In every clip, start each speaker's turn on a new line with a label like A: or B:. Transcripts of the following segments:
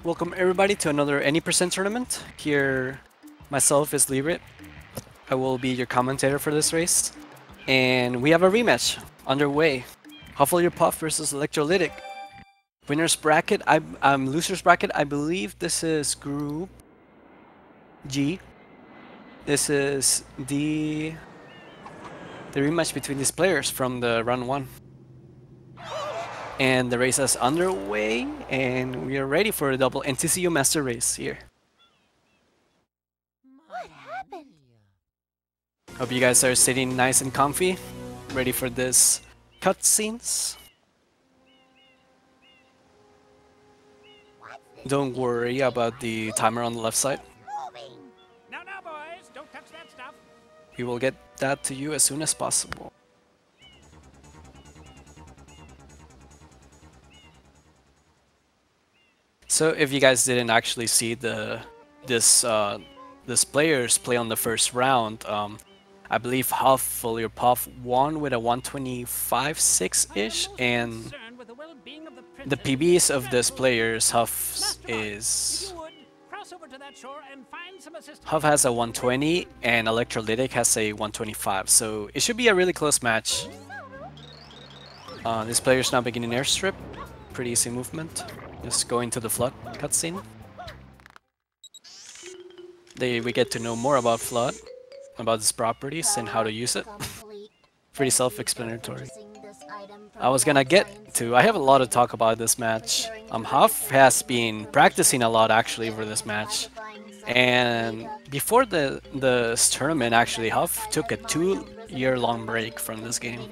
A: Welcome everybody to another Any Percent tournament. Here, myself is Librit. I will be your commentator for this race. And we have a rematch underway. HuffleYourPuff versus Electrolitic. Winner's bracket, loser's bracket, I believe this is Group G. This is the rematch between these players from the round 1. And the race is underway, and we are ready for a double NTCU Master Race here.
B: What happened?
A: Hope you guys are sitting nice and comfy, ready for this cutscenes. Don't worry about the timer on the left side.
B: No, boys, don't touch that stuff.
A: We will get that to you as soon as possible. So if you guys didn't actually see this players play on the first round, I believe HuffleYourPuff won with a 125.6-ish, and the PBs of this players, Huff has a 120 and Electrolitic has a 125, so it should be a really close match. This player's now beginning airstrip, pretty easy movement. Just go into the flood cutscene. We get to know more about flood, about its properties and how to use it. Pretty self-explanatory. I have a lot to talk about this match. Huff has been practicing a lot actually for this match. And before this tournament actually, Huff took a 2-year-long break from this game.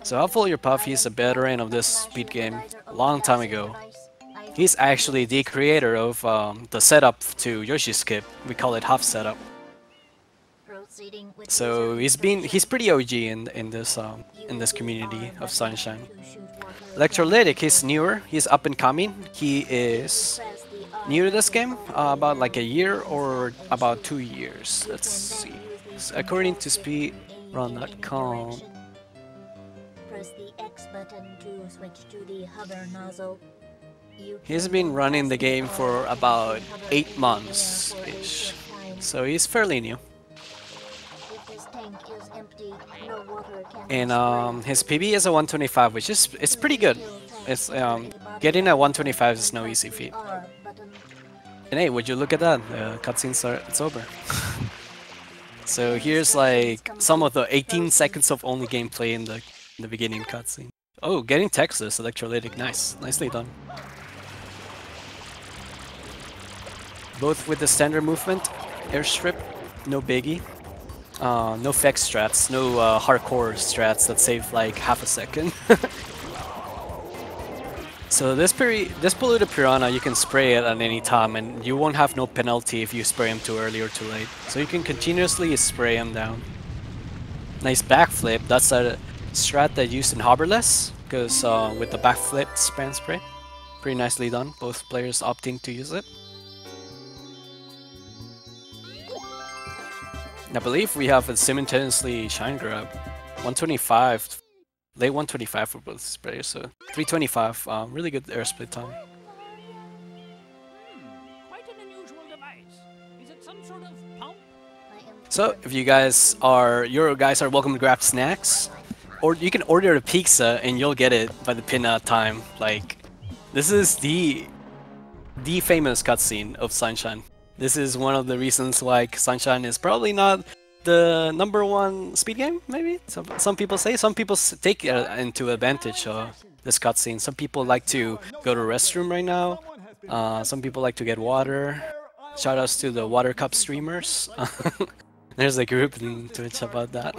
A: So HuffleYourPuff, he's a veteran of this speed game a long time ago. He's actually the creator of the setup to Yoshi's Skip. We call it Huff setup. So he's pretty OG in this community of Sunshine. Electrolytic, he's newer. He's up and coming. He is new to this game, about like a year or about 2 years. Let's see. So according to speedrun.com.
C: Press the X button to switch to the hover nozzle.
A: He's been running the game for about 8 months-ish, so he's fairly new. And his PB is a 125, which is pretty good. It's getting a 125 is no easy feat. And hey, would you look at that? The cutscenes it's over. So here's like some of the 18 seconds of only gameplay in the beginning cutscene. Oh, getting Texas Electrolytic, nice, nicely done. Both with the standard movement, airstrip, no biggie. No fex strats, no hardcore strats that save like half a second. So this polluted piranha, you can spray it at any time and you won't have no penalty if you spray him too early or too late. So you can continuously spray him down. Nice backflip, that's a strat that used in Hoverless, because with the backflip span spray. Pretty nicely done, both players opting to use it. I believe we have a simultaneously shine grab. 125, late 125 for both players, so 325, really good air split time.
B: Quite an unusual device. Is it some sort of pump?
A: So if you guys are welcome to grab snacks, or you can order a pizza and you'll get it by the PINNA time. Like, this is the famous cutscene of Sunshine. This is one of the reasons why Sunshine is probably not the #1 speed game, maybe? Some people say. Some people take into advantage of this cutscene. Some people like to go to the restroom right now. Some people like to get water. Shoutouts to the water cup streamers. There's a group in Twitch about that.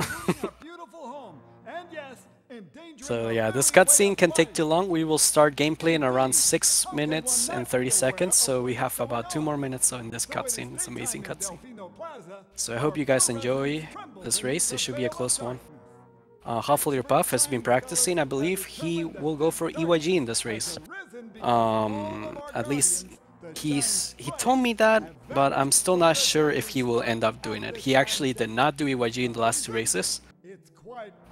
A: So yeah, this cutscene can take too long. We will start gameplay in around 6 minutes and 30 seconds, so we have about 2 more minutes in this cutscene. It's an amazing cutscene. So I hope you guys enjoy this race. It should be a close one. HuffleYourPuff has been practicing. I believe he will go for EYG in this race. At least he told me that, but I'm still not sure if he will end up doing it. He actually did not do EYG in the last 2 races.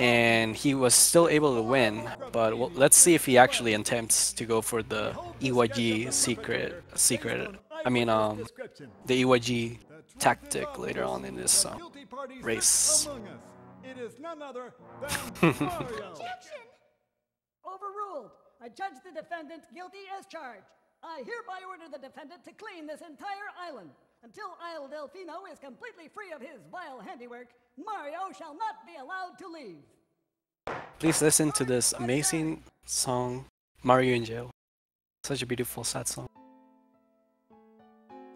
A: and he was still able to win. But let's see if he actually attempts to go for the EYG secret. The EYG tactic later on in this race.
D: It is none other than Mario.
B: Objection! Overruled. I judge the defendant guilty as charged. I hereby order the defendant to clean this entire island. Until Isle Delfino is completely free of his vile handiwork, Mario shall not be allowed to leave.
A: Please listen to this amazing song, Mario in Jail. Such a beautiful, sad song.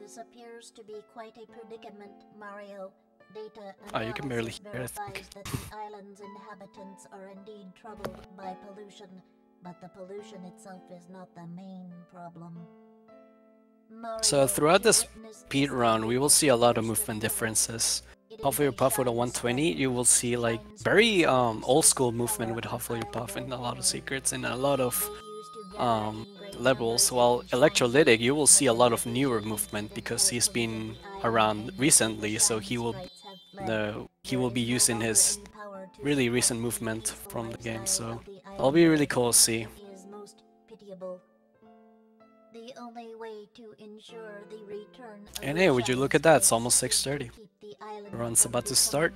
C: This appears to be quite a predicament, Mario. Data
A: You can barely hear it, I
C: verifies
A: think.
C: that the island's inhabitants are indeed troubled by pollution, but the pollution itself is not the main problem.
A: So throughout this speed run, we will see a lot of movement differences. HuffleYourPuff with a 120, you will see like very old school movement with HuffleYourPuff and a lot of secrets and a lot of levels, while Electrolitic, you will see a lot of newer movement because he's been around recently, so he will be using his really recent movement from the game, so it'll be really cool to see.
C: The only way to ensure the return
A: And hey, would you look at that, it's almost 6:30. The run's about to start.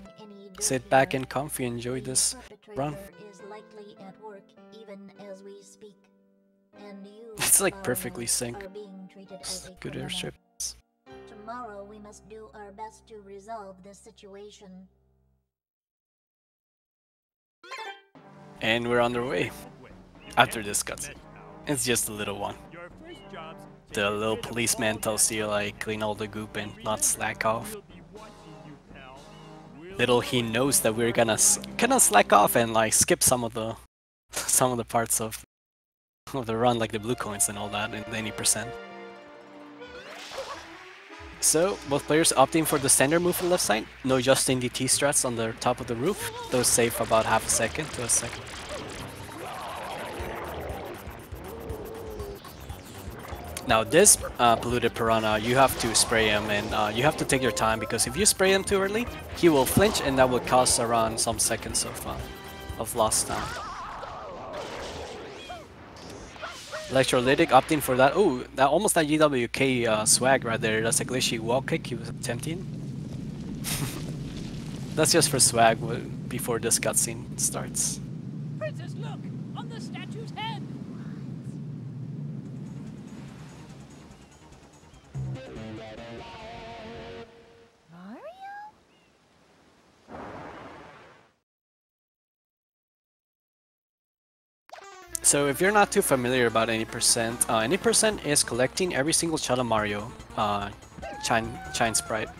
A: Sit back and comfy, enjoy this run.
C: Is likely at work even as we speak. And you,
A: It's like
C: Mario,
A: perfectly synced.
C: are being treated as a
A: Good
C: criminal.
A: airstrip.
C: Tomorrow we must do our best to resolve this situation.
A: And we're on our way. After this cutscene. It's just a little one. The little policeman tells you like clean all the goop and not slack off. Little he knows that we're gonna slack off and like skip some of the parts of the run, like the blue coins and all that, and any percent. So both players opting for the standard move on the left side. No Justin DT strats on the top of the roof. Those save about half a second to a second. Now this polluted piranha, you have to spray him, and you have to take your time, because if you spray him too early, he will flinch and that will cause around some seconds of lost time. Electrolytic opting for that. Oh, that almost that GWK swag right there. That's a glitchy wall kick he was attempting. That's just for swag before this cutscene starts.
B: Princess, look! On the statue's head!
A: So if you're not too familiar about any percent is collecting every single child of Mario Shine Sprite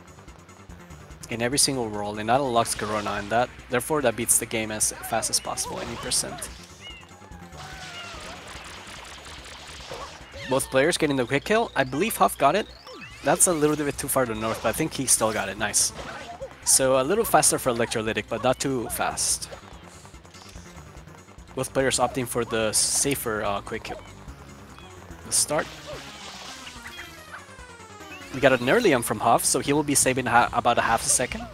A: in every single roll, and that unlocks Corona, and therefore that beats the game as fast as possible, any percent. Both players getting the quick kill. I believe Huff got it. That's a little bit too far to the north, but I think he still got it. Nice. So a little faster for Electrolytic, but not too fast. Both players opting for the safer quick kill. Let's start. We got an early from Huff, so he will be saving about a half a second.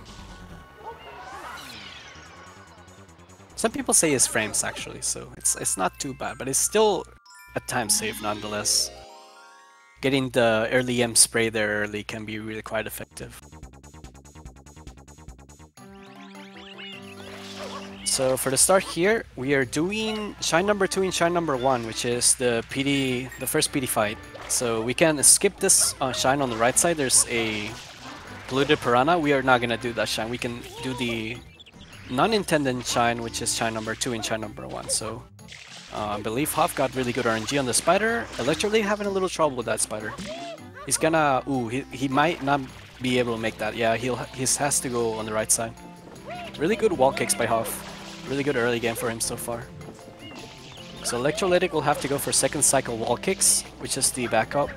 A: Some people say his frames actually, so it's not too bad, but it's still a time save nonetheless. Getting the early spray there early can be really quite effective. So for the start here, we are doing Shine number 2 and Shine number 1, which is the first PD fight. So we can skip this Shine on the right side. There's a polluted piranha. We are not gonna do that Shine. We can do the non-intended Shine, which is Shine number 2 and Shine number 1. So I believe Huff got really good RNG on the spider. Electrolytic having a little trouble with that spider. He's gonna, he might not be able to make that. Yeah, he has to go on the right side. Really good wall kicks by Huff. Really good early game for him so far. So Electrolytic will have to go for second cycle wall kicks, which is the backup.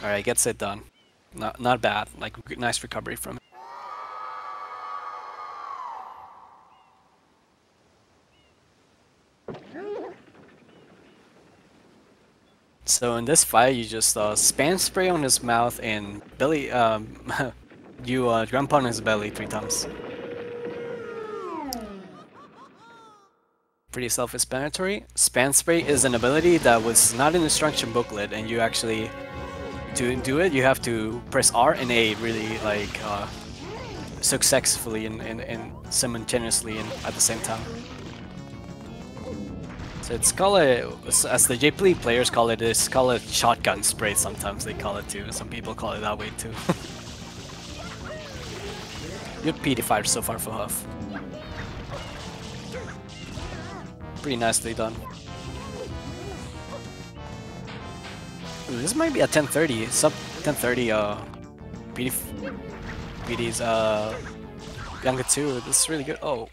A: Alright, gets it done. Not bad. Like, nice recovery from him. So in this fight, you just spam spray on his mouth and belly you jump on his belly 3 times. Pretty self-explanatory. Span Spray is an ability that was not in the instruction booklet, and you actually do it. You have to press R and A really like successfully and simultaneously and at the same time. So it's called as the JP players call it, it's called a shotgun spray. Sometimes they call it too. Some people call it that way too. Good PD5 so far for Huff. Pretty nicely done. Ooh, this might be a 1030, sub 1030 PD's Bianca 2. This is really good. Oh,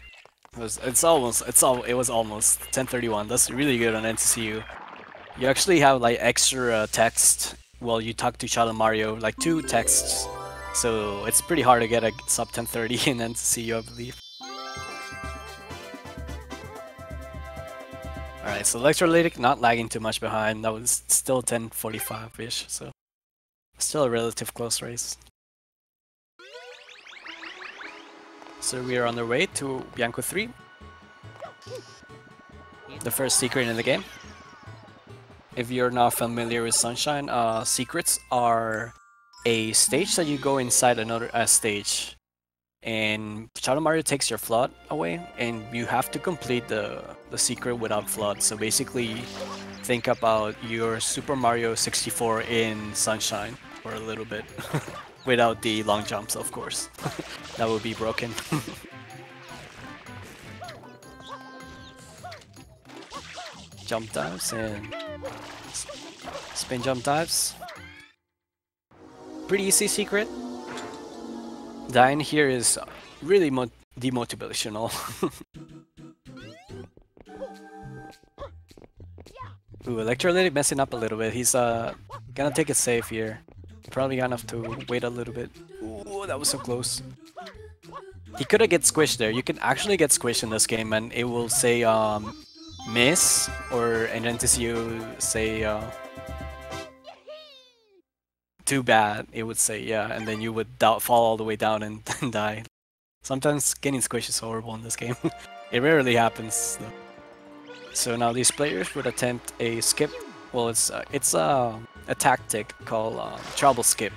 A: it was almost 1031. That's really good on NTCU. You actually have like extra text while you talk to Shadow Mario, like 2 texts. So it's pretty hard to get a sub 1030 in NTCU, I believe. Alright, so Electrolitic not lagging too much behind. That was still 1045-ish, so still a relative close race. So we are on the way to Bianco 3. The first secret in the game. If you're not familiar with Sunshine, secrets are a stage that you go inside another stage. And Shadow Mario takes your flood away, and you have to complete the secret without flood. So basically, think about your Super Mario 64 in Sunshine for a little bit, without the long jumps, of course. That would be broken. Jump dives and spin jump dives. Pretty easy secret. Dying here is really demotivational. Ooh, Electrolytic messing up a little bit. He's gonna take it safe here. Probably gonna have to wait a little bit. Ooh, that was so close. He could have get squished there. You can actually get squished in this game, and it will say miss, or and then you say too bad, it would say, yeah, and then you would fall all the way down and die. Sometimes getting squished is horrible in this game. It rarely happens though. So now these players would attempt a skip. Well, it's a tactic called trouble skip.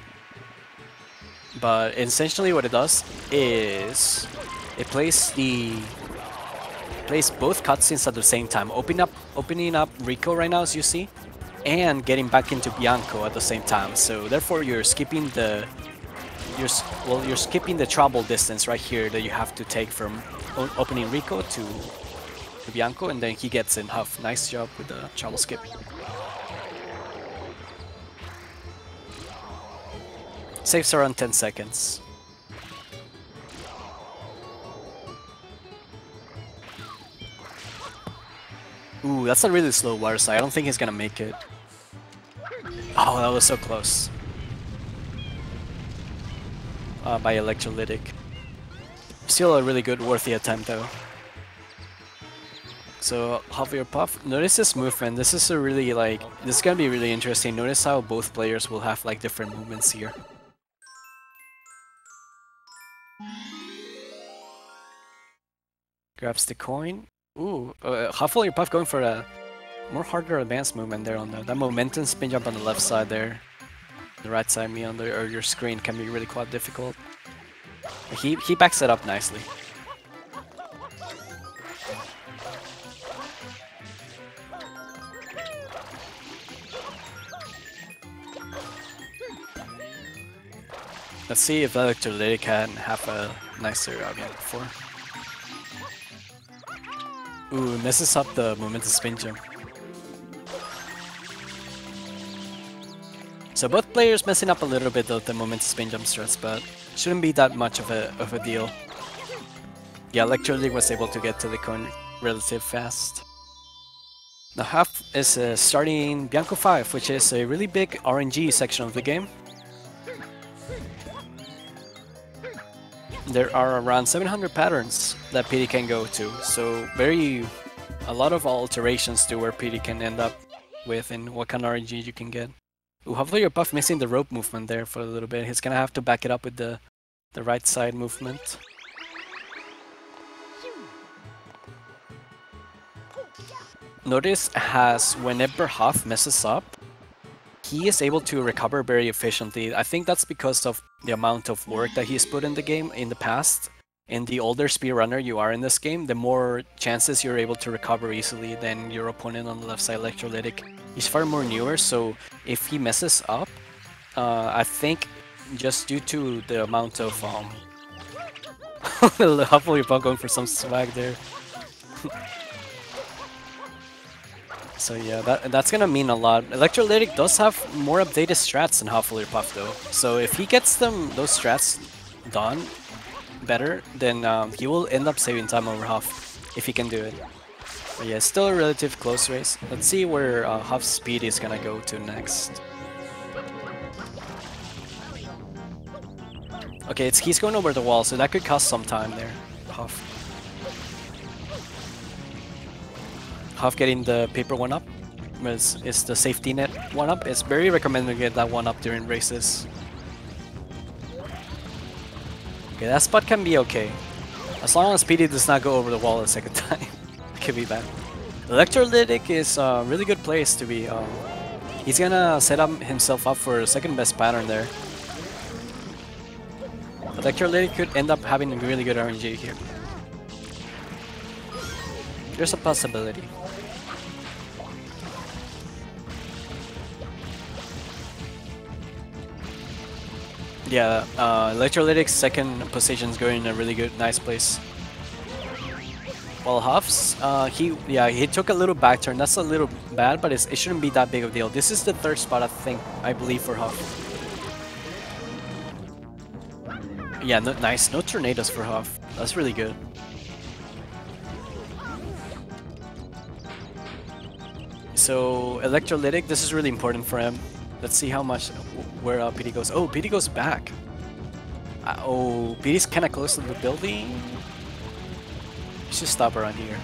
A: But essentially what it does is it plays both cutscenes at the same time, opening up RICCO right now, as you see, and getting back into Bianco at the same time. So therefore you're skipping the trouble distance right here that you have to take from opening RICCO to Bianco, and then he gets in Huff. Nice job with the trouble skip. Saves around 10 seconds. Ooh, that's a really slow water slide. I don't think he's gonna make it. Oh, that was so close. By Electrolytic. Still a really good, worthy attempt though. So, HuffleYourPuff, notice this movement. This is a really this is gonna be really interesting. Notice how both players will have like different movements here. Grabs the coin. Ooh, HuffleYourPuff going for a more harder advanced movement there on that momentum spin jump on the left side there. The right side me on your screen can be really quite difficult. He backs it up nicely. Let's see if Electrolytic can have a nicer argument before. Ooh, messes up the momentum spin jump. So both players messing up a little bit of the momentum spin jump stress, but shouldn't be that much of a deal. Yeah, Electrolytic was able to get to the coin relatively fast. Now Huff is starting Bianco 5, which is a really big RNG section of the game. There are around 700 patterns that PD can go to, so a lot of alterations to where PD can end up with and what kind of RNG you can get. Ooh, HuffleYourPuff missing the rope movement there for a little bit. He's gonna have to back it up with the the right side movement. Notice as whenever Huff messes up, he is able to recover very efficiently. I think that's because of the amount of work that he's put in the game in the past. And the older speedrunner you are in this game, the more chances you're able to recover easily than your opponent on the left side, Electrolytic. He's far more newer, so if he messes up, I think just due to the amount of HuffleYourPuff going for some swag there. So yeah, that's gonna mean a lot. Electrolytic does have more updated strats than HuffleYourPuff though. So if he gets those strats done better, then he will end up saving time over Huff if he can do it. But yeah, still a relative close race. Let's see where Huff's speed is gonna go to next. Okay, he's going over the wall, so that could cost some time there. Huff getting the paper 1-up is the safety net 1-up. It's very recommended to get that 1-up during races. Okay, that spot can be okay. As long as PD does not go over the wall a second time. It could be bad. Electrolytic is a really good place to be. He's gonna set up himself up for second best pattern there. Electrolytic could end up having a really good RNG here. There's a possibility. Yeah, Electrolytic's second position is going in a really good, nice place. While Huff's, he took a little back turn. That's a little bad, but it shouldn't be that big of a deal. This is the third spot, I believe, for Huff. Yeah, nice. No tornadoes for Huff. That's really good. So Electrolytic, this is really important for him. Let's see how much, where PD goes. Oh, PD goes back. Oh, PD's kind of close to the building. He should stop around here.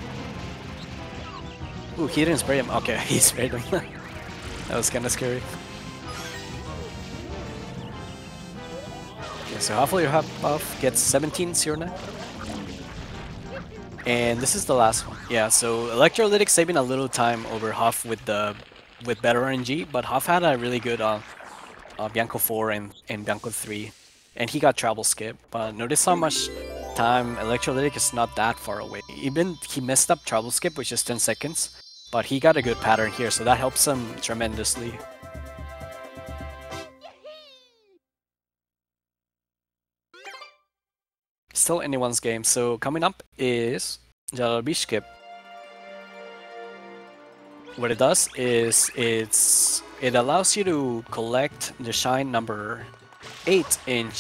A: Ooh, he didn't spray him. Okay, he sprayed him. That was kind of scary. Okay, so HuffleYourPuff gets 1709. And this is the last one. Yeah, so Electrolytic saving a little time over Huff with better RNG, but Huff had a really good Bianco 4 and Bianco 3, and he got travel skip. But notice how much time Electrolytic is not that far away. Even he messed up travel skip, which is 10 seconds, but he got a good pattern here, so that helps him tremendously. Still anyone's game. So coming up is GELATO Beach Skip. What it does is it allows you to collect the shine number 8 in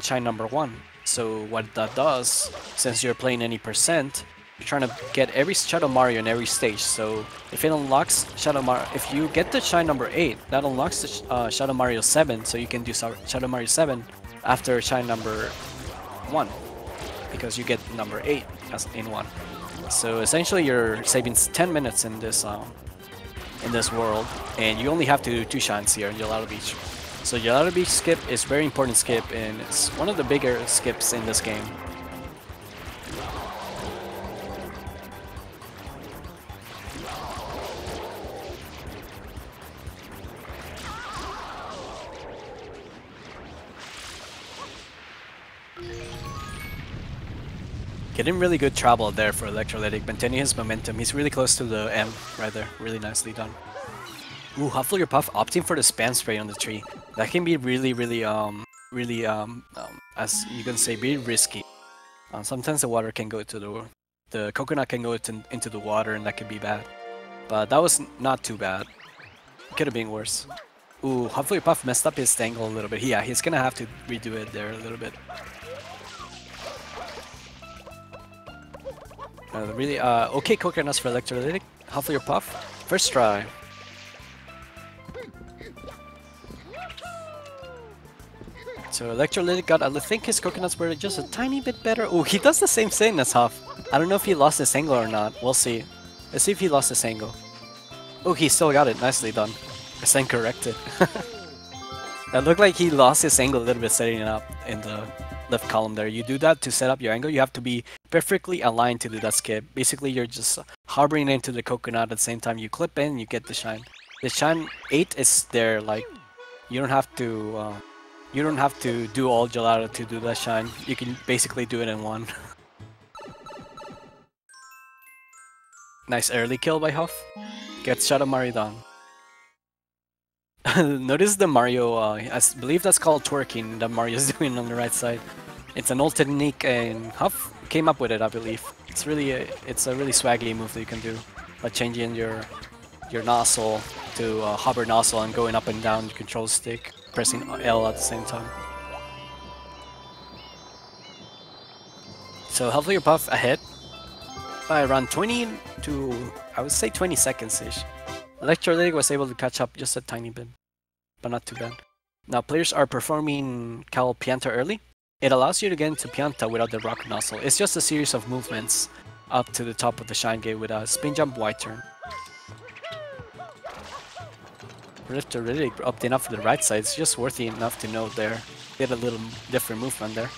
A: shine number 1. So what that does, since you're playing any percent, you're trying to get every Shadow Mario in every stage. So if it unlocks Shadow Mario, if you get the shine number 8, that unlocks the Shadow Mario 7, so you can do Shadow Mario 7 after shine number 1, because you get number 8 as in 1. So essentially you're saving 10 minutes in this world, and you only have to do 2 shines here in GELATO Beach. So GELATO Beach skip is very important skip, and it's one of the bigger skips in this game. Getting really good travel there for Electrolytic, maintaining his momentum. He's really close to the M right there. Really nicely done. Ooh, HuffleYourPuff opting for the spam spray on the tree. That can be really, as you can say, really risky. Sometimes the water can go to the coconut can go into the water, and that could be bad. But that was not too bad. Could have been worse. Ooh, HuffleYourPuff messed up his angle a little bit. Yeah, he's gonna have to redo it there a little bit. Really okay coconuts for Electrolytic. HuffleYourPuff, first try. So Electrolytic got, I think his coconuts were just a tiny bit better. Oh, he does the same thing as Huff. I don't know if he lost his angle or not. We'll see. Let's see if he lost his angle. Oh, he still got it. Nicely done. It's incorrected. That looked like he lost his angle a little bit setting it up in the left column there. You do that to set up your angle. You have to be perfectly aligned to do that skip. Basically, you're just hovering into the coconut at the same time you clip in, you get the shine. The shine 8 is there, like you don't have to do all gelato to do that shine. You can basically do it in one. Nice early kill by Huff. Gets Shadow Mario done. Notice the Mario, I believe that's called twerking that Mario's doing on the right side. It's an old technique and Huff came up with it, I believe. It's a really swaggy move that you can do by changing your nozzle to hover nozzle and going up and down the control stick, pressing L at the same time. So HuffleYourPuff ahead by around 20 to, I would say 20 seconds-ish. Electrolitic was able to catch up just a tiny bit, but not too bad. Now players are performing Cal PIANTA early. It allows you to get into PIANTA without the rocket nozzle. It's just a series of movements up to the top of the shine gate with a spin jump wide turn. Electrolitic opting up for the right side. It's just worthy enough to note there. Get a little different movement there.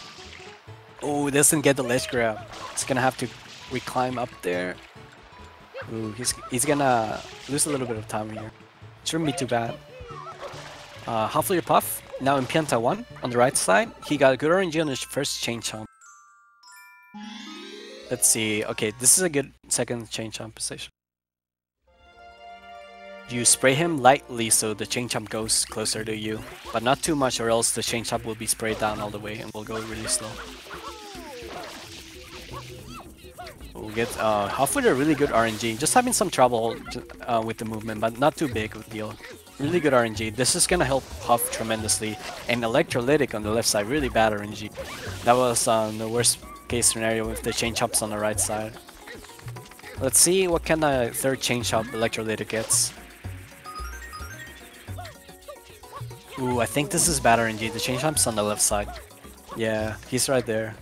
A: Oh, doesn't get the ledge grab. It's gonna have to reclimb up there. Ooh, he's gonna lose a little bit of time here. Shouldn't be too bad. HuffleYourPuff, now in PIANTA 1, on the right side. He got a good RNG on his first chain jump. Let's see, okay, this is a good second chain jump position. You spray him lightly so the chain jump goes closer to you, but not too much or else the chain jump will be sprayed down all the way and will go really slow. We'll get Huff with a really good RNG, just having some trouble with the movement, but not too big of a deal. Really good RNG. This is gonna help Huff tremendously. And Electrolitic on the left side, really bad RNG. That was the worst case scenario with the chain jumps on the right side. Let's see what kind of third chain jump Electrolitic gets. Ooh, I think this is bad RNG. The chain jump's on the left side. Yeah, he's right there.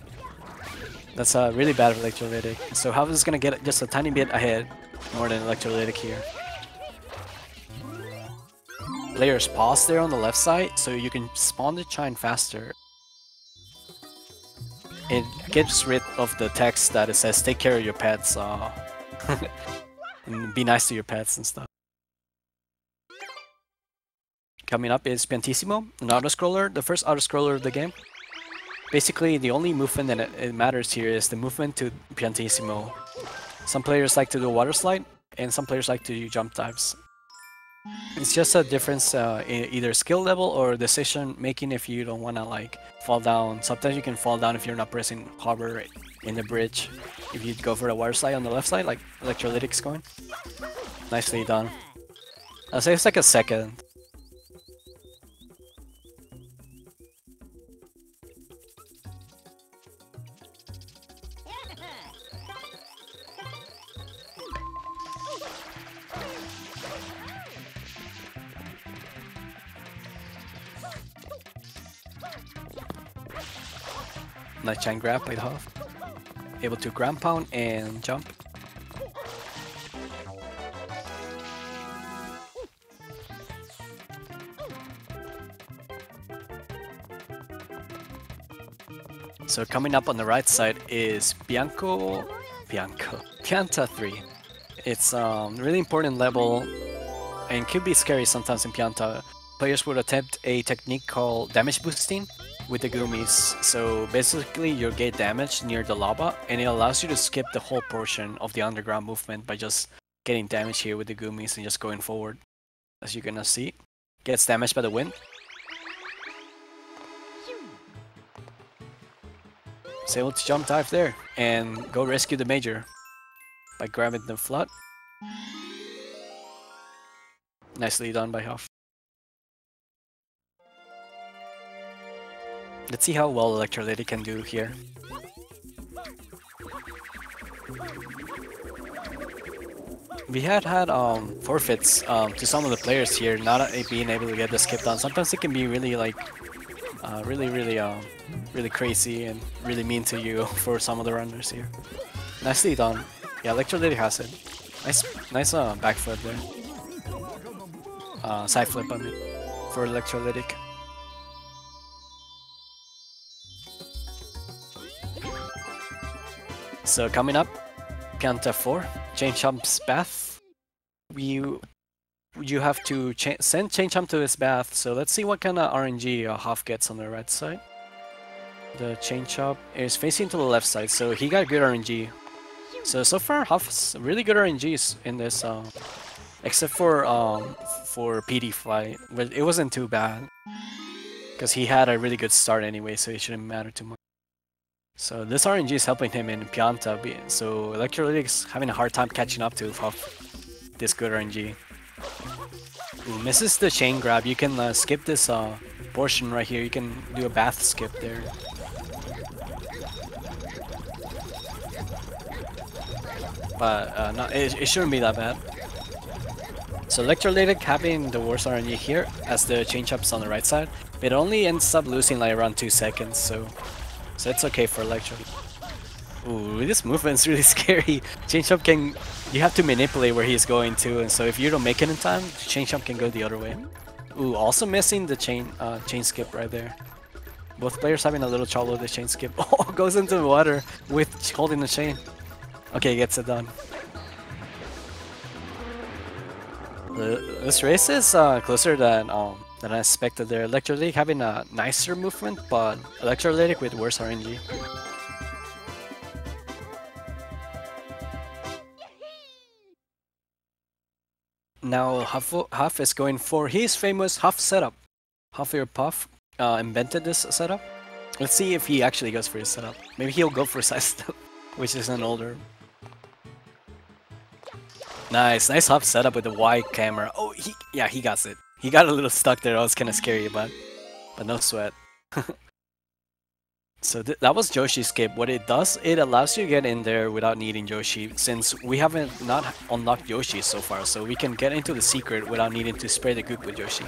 A: That's really bad Electrolitic. So Huff is gonna get just a tiny bit ahead, more than Electrolitic here. Players pause there on the left side, so you can spawn the shine faster. It gets rid of the text that it says "Take care of your pets," and be nice to your pets and stuff. Coming up is Piantissimo, an auto-scroller, the first auto-scroller of the game. Basically, the only movement that it matters here is the movement to Piantissimo. Some players like to do water slide, and some players like to do jump dives. It's just a difference in either skill level or decision making if you don't want to like fall down. Sometimes you can fall down if you're not pressing hover in the bridge. If you go for the water slide on the left side, like Electrolytic's going. Nicely done. I'll say it's like a second. Nice chain grab by Huff. Able to ground pound and jump. So coming up on the right side is PIANTA 3. It's really important level and could be scary sometimes in PIANTA. Players would attempt a technique called damage boosting with the gummies. So basically you get damage near the lava and it allows you to skip the whole portion of the underground movement by just getting damage here with the gummies and just going forward. As you're gonna see, gets damaged by the wind. It's able to jump dive there and go rescue the major by grabbing the flood. Nicely done by Huff. Let's see how well Electrolytic can do here. We had forfeits to some of the players here, not being able to get the skip done. Sometimes it can be really like, really crazy and really mean to you for some of the runners here. Nicely done. Yeah, Electrolytic has it. Nice back flip there. Side flip, I mean, for Electrolytic. So coming up, PIANTA 4, Chain Chomp's Bath. You have to send Chain Chomp to his bath, so let's see what kind of RNG Huff gets on the right side. The Chain Chomp is facing to the left side, so he got good RNG. So far Huff's really good RNGs in this, except for PD fight, but it wasn't too bad. Because he had a really good start anyway, so it shouldn't matter too much. So this RNG is helping him in PIANTA, so Electrolitic's having a hard time catching up to Huff. This good RNG. Ooh, misses the chain grab. You can skip this portion right here. You can do a bath skip there. But no, it shouldn't be that bad. So Electrolytic having the worst RNG here as the chain chomp's on the right side. But it only ends up losing like around 2 seconds, so it's okay for Electro. Ooh, this movement's really scary. Chain chomp can... You have to manipulate where he's going to, and so if you don't make it in time, chain chomp can go the other way. Ooh, also missing the chain skip right there. Both players having a little trouble with the chain skip. Oh, goes into the water with holding the chain. Okay, gets it done. This race is closer than I expected there. Electrolytic having a nicer movement, but Electrolytic with worse RNG. Now Huff is going for his famous Huff setup. HuffleYourPuff invented this setup. Let's see if he actually goes for his setup. Maybe he'll go for side step, which is an older. Nice Huff setup with the wide camera. Oh, he got it. He got a little stuck there. That was kind of scary, but no sweat. So that was Joshi's skip. What it does, it allows you to get in there without needing Yoshi, since we haven't not unlocked Yoshi so far, so we can get into the secret without needing to spray the goop with Yoshi.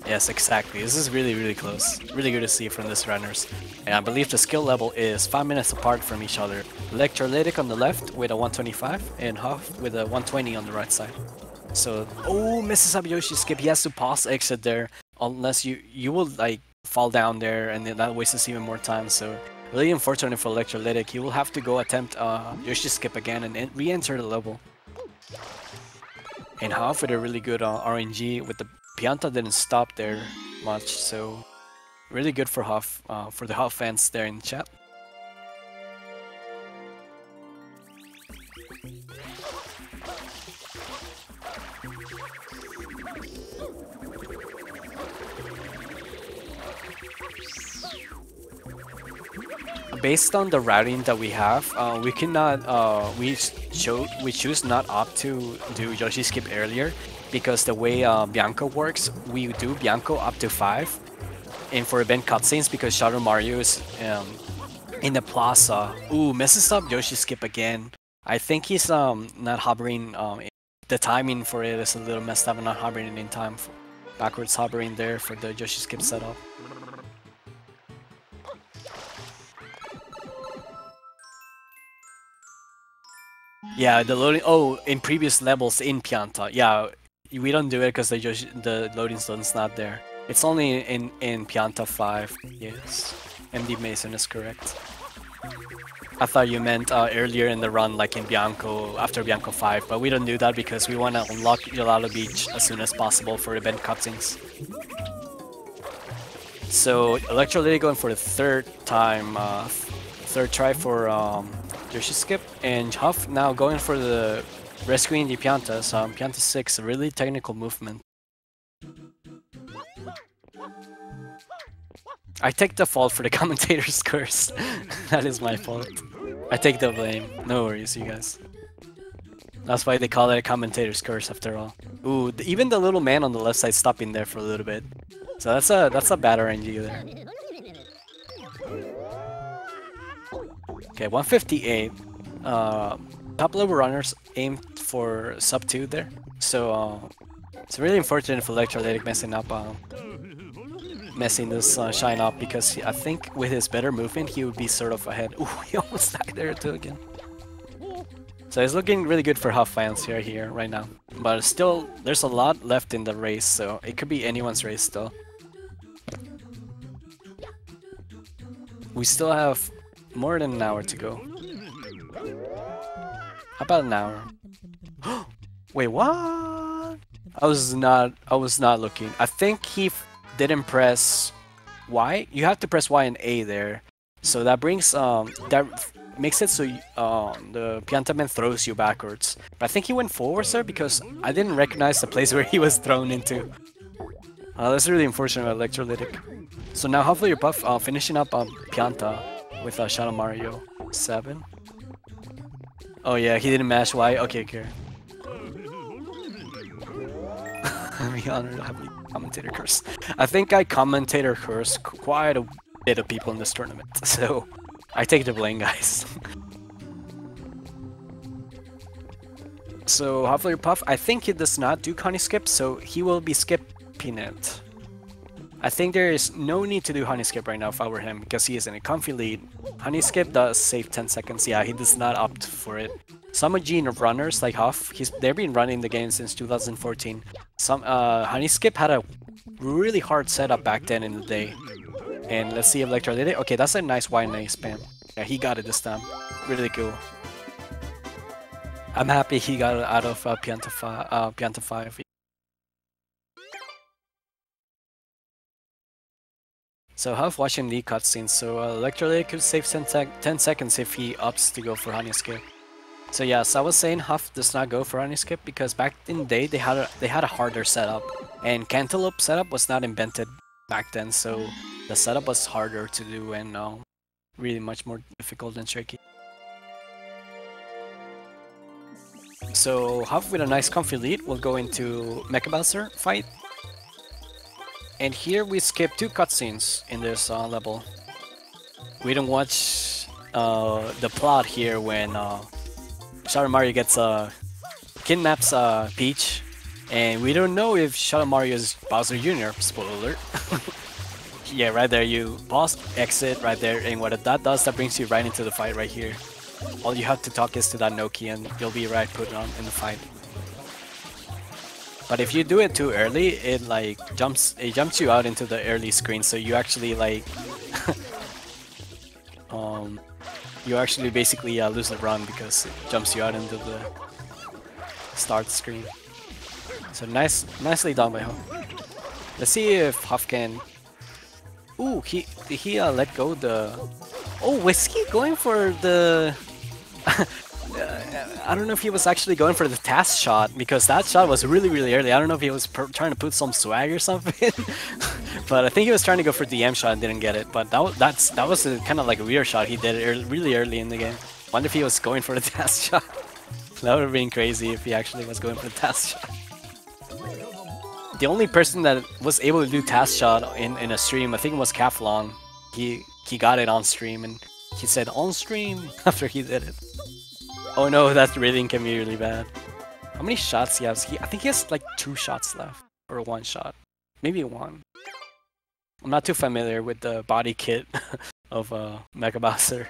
A: Yes, exactly. This is really close. Really good to see from these runners. And I believe the skill level is 5 minutes apart from each other. Electrolytic on the left with a 125 and Huff with a 120 on the right side. So, oh, misses up Yoshi's skip. He has to pause exit there. Unless you will like fall down there, and then that wastes even more time. So really unfortunate for Electrolytic. He will have to go attempt Yoshi skip again and re-enter the level. And Huff with a really good RNG with the PIANTA didn't stop there much, so really good for Huff, for the Huff fans there in the chat. Based on the routing that we have, we cannot we choose not opt to do Yoshi skip earlier, because the way Bianco works, we do Bianco up to 5, and for event cutscenes, because Shadow Mario is in the plaza. Ooh, messes up Yoshi skip again. I think he's not hovering. The timing for it is a little messed up and not hovering in time. Backwards hovering there for the Yoshi skip setup. Yeah, the loading. Oh, in previous levels in PIANTA. Yeah, we don't do it because the loading zone's not there. It's only in PIANTA 5. Yes, MD Mason is correct. I thought you meant earlier in the run, like in Bianco, after Bianco 5, but we don't do that because we want to unlock Gelato Beach as soon as possible for event cutscenes. So Electrolytic going for the third try for Yoshi skip, and Huff now going for the rescuing the PIANTA. So PIANTA 6, a really technical movement. I take the fault for the commentator's curse. That is my fault. I take the blame. No worries, you guys. That's why they call it a commentator's curse after all. Ooh, even the little man on the left side stopping there for a little bit. So that's a bad RNG there. Okay, 158. Top level runners aim for sub 2 there. So it's really unfortunate for Electrolytic messing this shine up, because I think with his better movement he would be sort of ahead. Ooh, he almost died there too again. So it's looking really good for Huff fans here right now. But still, there's a lot left in the race, so it could be anyone's race still. We still have more than an hour to go. About an hour. Wait, what? I was not looking. I think he didn't press Y. You have to press Y and A there. So that brings that makes it so the Pianta man throws you backwards. But I think he went forwards there because I didn't recognize the place where he was thrown into. That's really unfortunate with Electrolytic. So now HuffleYourPuff finishing up Pianta with Shadow Mario 7. Oh yeah, he didn't mash Y. Okay, okay. We honored heavily commentator curse. I think I commentator curse quite a bit of people in this tournament, so I take the blame, guys. So HuffleYourPuff, I think he does not do honey skip, so he will be skipping it. I think there is no need to do honey skip right now if I were him, because he is in a comfy lead. Honey skip does save 10 seconds. Yeah, he does not opt for it. Some Gene runners like Huff, they've been running the game since 2014. Some honey skip had a really hard setup back then in the day. And let's see if Electrolytic. Okay, that's a nice Y and A spam. Yeah, he got it this time. Really cool. I'm happy he got it out of Pianta 5. So Huff watching the cutscene, so Electrolytic could save 10 seconds if he opts to go for honey skip. So yes, I was saying Huff does not go for honey skip because back in the day they had a harder setup, and cantaloupe setup was not invented back then, so the setup was harder to do and really much more difficult and tricky. So Huff with a nice comfy lead will go into Mecha Bowser fight. And here we skip 2 cutscenes in this level. We don't watch the plot here when Shadow Mario gets kidnaps Peach, and we don't know if Shadow Mario is Bowser Jr. Spoiler alert. Yeah, right there you pause, exit right there, and what that does, that brings you right into the fight right here. All you have to talk is to that Noki and you'll be right put on in the fight. But if you do it too early, it jumps you out into the early screen, so you actually you actually basically lose the run because it jumps you out into the start screen. So nicely done by Huff. Let's see if Huff can. Ooh, he let go the. Oh, was he going for the? I don't know if he was actually going for the task shot, because that shot was really early. I don't know if he was trying to put some swag or something, but I think he was trying to go for the M shot and didn't get it. But that was kind of like a weird shot he did really early in the game. Wonder if he was going for the task shot. That would have been crazy if he actually was going for the task shot. The only person that was able to do task shot in a stream, I think it was Kaflon. He got it on stream and he said on stream after he did it. Oh no, that reading can be really bad. How many shots he has? I think he has like 2 shots left. Or 1 shot. Maybe 1. I'm not too familiar with the body kit of Mecha Bowser.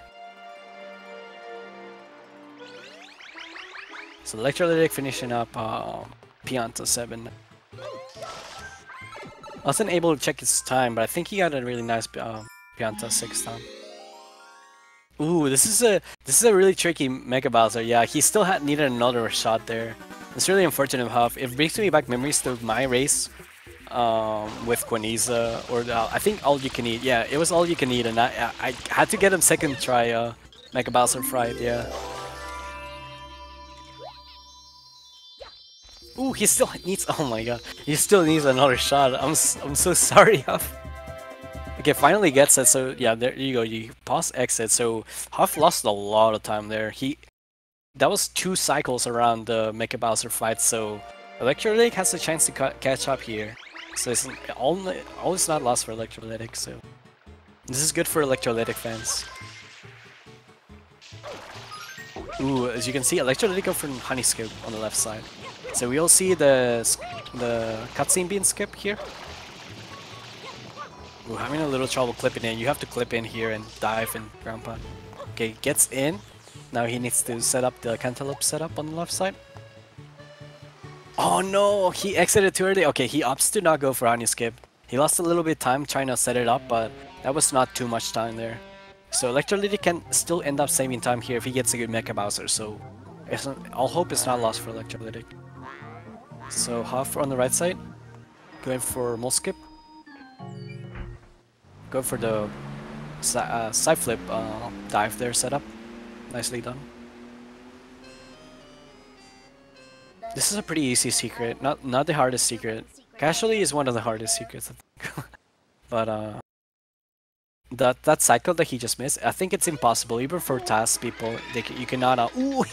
A: So Electrolytic finishing up Pianta 7. I wasn't able to check his time, but I think he got a really nice Pianta 6 time. Ooh, this is a really tricky Mecha Bowser. Yeah, he still needed another shot there. It's really unfortunate, Huff. It brings me back memories to my race with Quaniza, or I think All You Can Eat. Yeah, it was All You Can Eat, and I had to get him second try Mecha Bowser fried. Yeah. Ooh, he still needs. Oh my god, he still needs another shot. I'm so sorry, Huff. Okay, finally gets it, so yeah, there you go, you pause exit, so Huff lost a lot of time there. That was 2 cycles around the Mecha Bowser fight, so Electrolytic has a chance to catch up here. So it's all is not lost for Electrolytic, so this is good for Electrolytic fans. Ooh, as you can see, Electrolytic go from Honey Skip on the left side. So we'll see the cutscene being skipped here. Ooh, having a little trouble clipping in. You have to clip in here and dive and ground pound. Okay, gets in. Now he needs to set up the cantaloupe setup on the left side. Oh no, he exited too early. Okay, he opts to not go for honey skip. He lost a little bit of time trying to set it up, but that was not too much time there. So Electrolytic can still end up saving time here if he gets a good Mecha Bowser, so all hope is not lost for Electrolytic. So Huff on the right side, going for Mole Skip. Go for the side flip dive there setup. Nicely done. This is a pretty easy secret, not the hardest secret. Casually is one of the hardest secrets, I think. But that cycle that he just missed, I think it's impossible even for task people. You cannot. Ooh,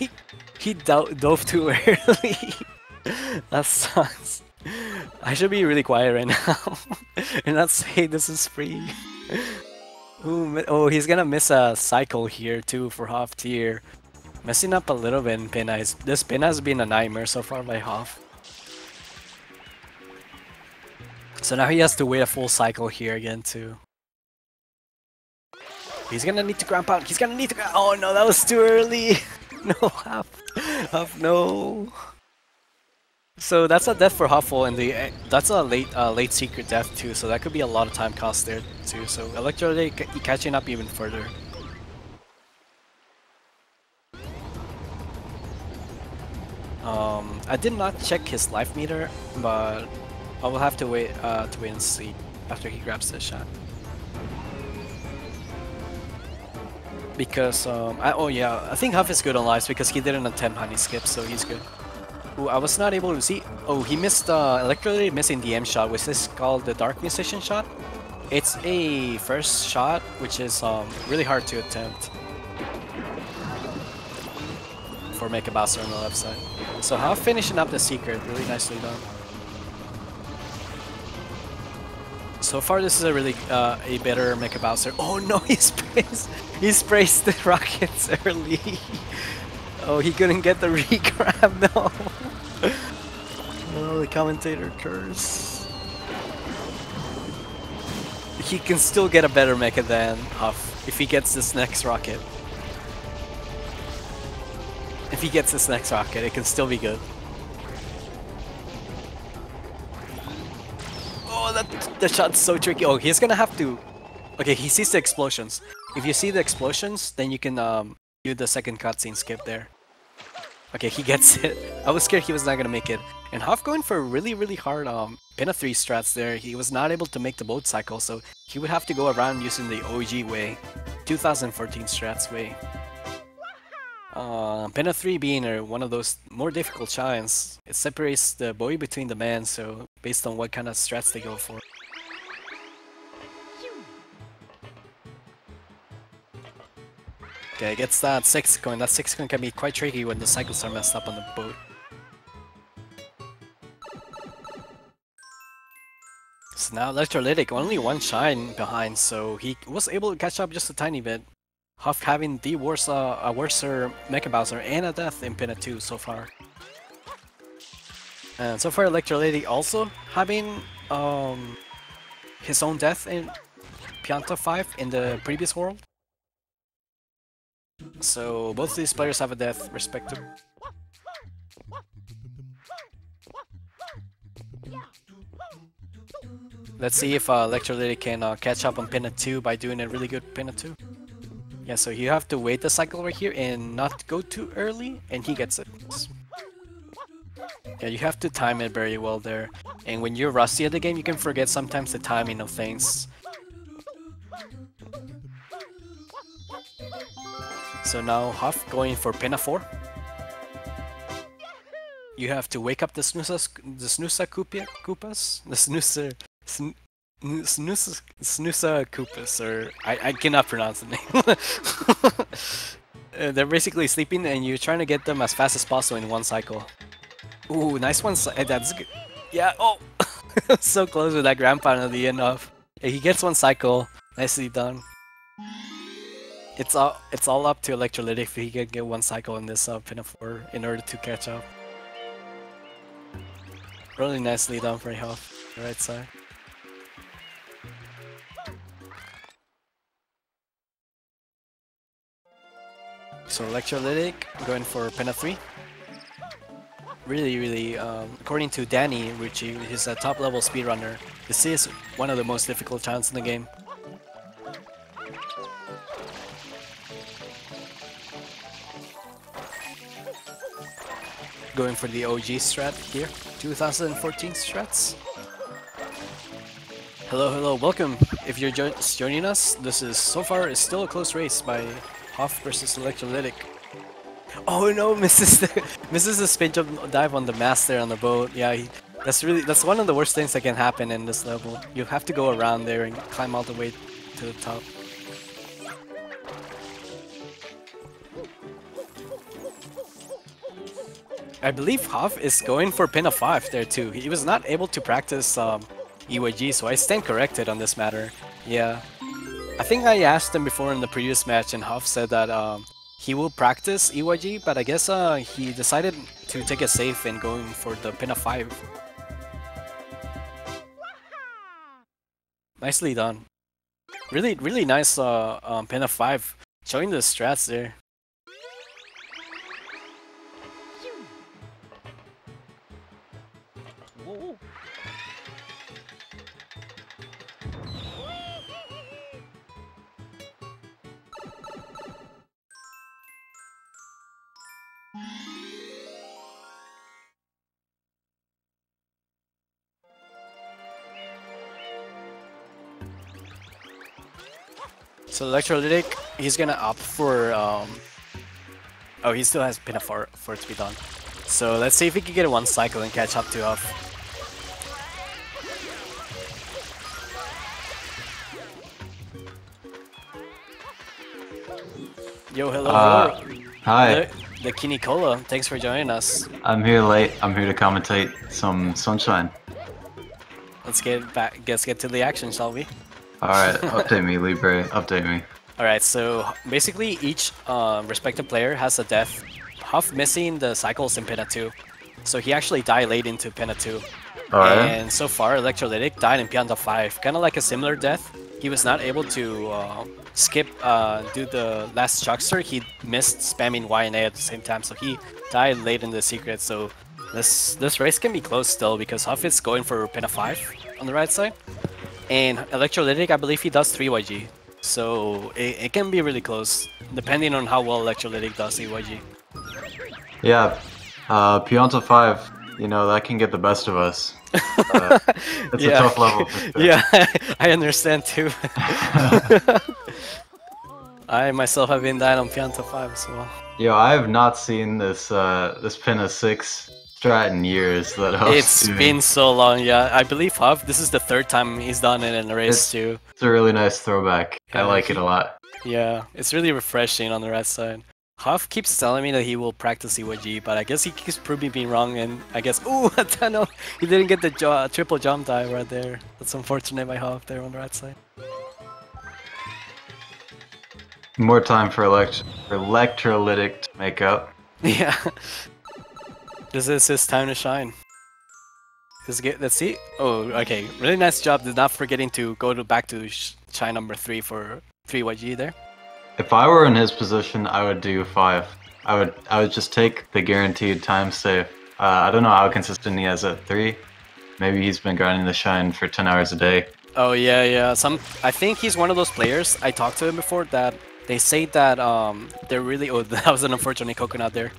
A: he dove too early. That sucks. I should be really quiet right now and not say this is free. Ooh, oh, he's gonna miss a cycle here too for Huff tier. Messing up a little bit in Pinna. This Pinna has been a nightmare so far by Huff. So now he has to wait a full cycle here again too. He's gonna need to grab out. He's gonna need to grab. Oh no, that was too early. No, Huff. Huff, no. So that's a death for Huffle, and that's a late secret death too. So that could be a lot of time cost there too. So Electrolytic catching up even further. I did not check his life meter, but I will have to wait and see after he grabs this shot. Because oh yeah, I think Huff is good on lives because he didn't attempt honey skip, so he's good. Ooh, I was not able to see. Oh, he missed Electrolytic missing the M shot, which is called the Dark Musician shot. It's a first shot, which is really hard to attempt for Mecha Bowser on the left side. So Huff finishing up the secret, really nicely done. So far, this is a really a better Mecha Bowser. Oh no, he sprays the rockets early. Oh, he couldn't get the re-grab, no. Oh, the commentator curse. He can still get a better mecha than Huff if he gets this next rocket. If he gets this next rocket, it can still be good. Oh, that shot's so tricky. Oh, he's gonna have to... Okay, he sees the explosions. If you see the explosions, then you can do the second cutscene skip there. Okay, he gets it. I was scared he was not gonna make it. And Huff going for really, really hard Pinna 3 strats there. He was not able to make the boat cycle, so he would have to go around using the OG way. 2014 strats way. Pinna 3 being one of those more difficult shines, it separates the boy between the man, so based on what kind of strats they go for. Okay, gets that 6 coin. That 6 coin can be quite tricky when the cycles are messed up on the boat. So now Electrolytic, only one shine behind, so he was able to catch up just a tiny bit. Huff having the worser Mecha Bowser and a death in Pinna 2 so far. And so far Electrolytic also having his own death in PIANTA 5 in the previous world. So both of these players have a death respectively. Let's see if Electrolytic can catch up on Pinna 2 by doing a really good Pinna 2. Yeah, so you have to wait the cycle right here and not go too early, and he gets it. Yeah, you have to time it very well there. And when you're rusty at the game, you can forget sometimes the timing of things. So now Huff going for Pinna 4. You have to wake up the Snooza Koopas? The Snooza Koopas, or I cannot pronounce the name. They're basically sleeping and you're trying to get them as fast as possible in one cycle. Ooh, nice one. That's good. Yeah, oh! So close with that grand pound at the end of. Yeah, he gets one cycle. Nicely done. It's all up to Electrolytic if he can get one cycle in this Pinna 4 in order to catch up. Really nicely done for Huff, the right side. So Electrolytic going for Pinna 3. Really, according to Danny Ricci, he's a top level speedrunner. This is one of the most difficult challenges in the game. going for the OG strat here, 2014 strats. Hello, welcome. If you're just joining us, this is so far is still a close race by Huff versus Electrolitic. Oh no, misses the spin jump dive on the master on the boat. Yeah, that's one of the worst things that can happen in this level. You have to go around there and climb all the way to the top. I believe Huff is going for PINNA 5 there too. He was not able to practice EYG, so I stand corrected on this matter. Yeah. I think I asked him before in the previous match and Huff said that he will practice EYG, but I guess he decided to take it safe and going for the PINNA 5. Nicely done. Really nice PINNA 5, showing the strats there. So Electrolytic, he's gonna opt for oh, he still has PINNA for it to be done. So let's see if he can get one cycle and catch up to Huff. Yo, hello.
E: Hi.
A: The Kinicola, thanks for joining us.
E: I'm here late. I'm here to commentate some Sunshine.
A: Let's get to the action, shall we?
E: Alright, update me, Libre. Update me.
A: Alright, so basically each respective player has a death. Huff missing the cycles in PINNA 2. So he actually died late into PINNA 2.
E: Alright.
A: And so far, Electrolytic died in PIANTA 5. Kind of like a similar death. He was not able to skip, do the last chuckster. He missed spamming Y and A at the same time, so he died late in the secret. So this race can be close still because Huff is going for PINNA 5 on the right side. And Electrolytic, I believe he does 3YG. So it can be really close, depending on how well Electrolytic does EYG.
E: Yeah, PIANTA 5, you know, that can get the best of us. It's a tough level.
A: Yeah, I understand too. I myself have been dying on PIANTA 5 as well.
E: Yo, I have not seen this this PINNA 6 strat in years that Huff's
A: It's
E: doing.
A: been so long, yeah. I believe Huff, this is the 3rd time he's done it in a race too.
E: It's a really nice throwback. I
A: Yeah,
E: like it a lot.
A: Yeah, it's really refreshing on the right side. Huff keeps telling me that he will practice EYG, but I guess he keeps proving me wrong, and I guess, ooh, a tunnel! He didn't get the triple jump dive right there. That's unfortunate by Huff there on the right side.
E: More time for Electrolytic to make up.
A: Yeah. This is his time to shine. Let's see. Oh, okay. Really nice job. Not forgetting to go back to shine number 3 for 3YG there.
E: If I were in his position, I would do 5. I would just take the guaranteed time save. I don't know how consistent he is at 3. Maybe he's been grinding the shine for 10 hours a day.
A: Oh yeah. I think he's one of those players. I talked to him before that they say that they're really. Oh, that was an unfortunate coconut there.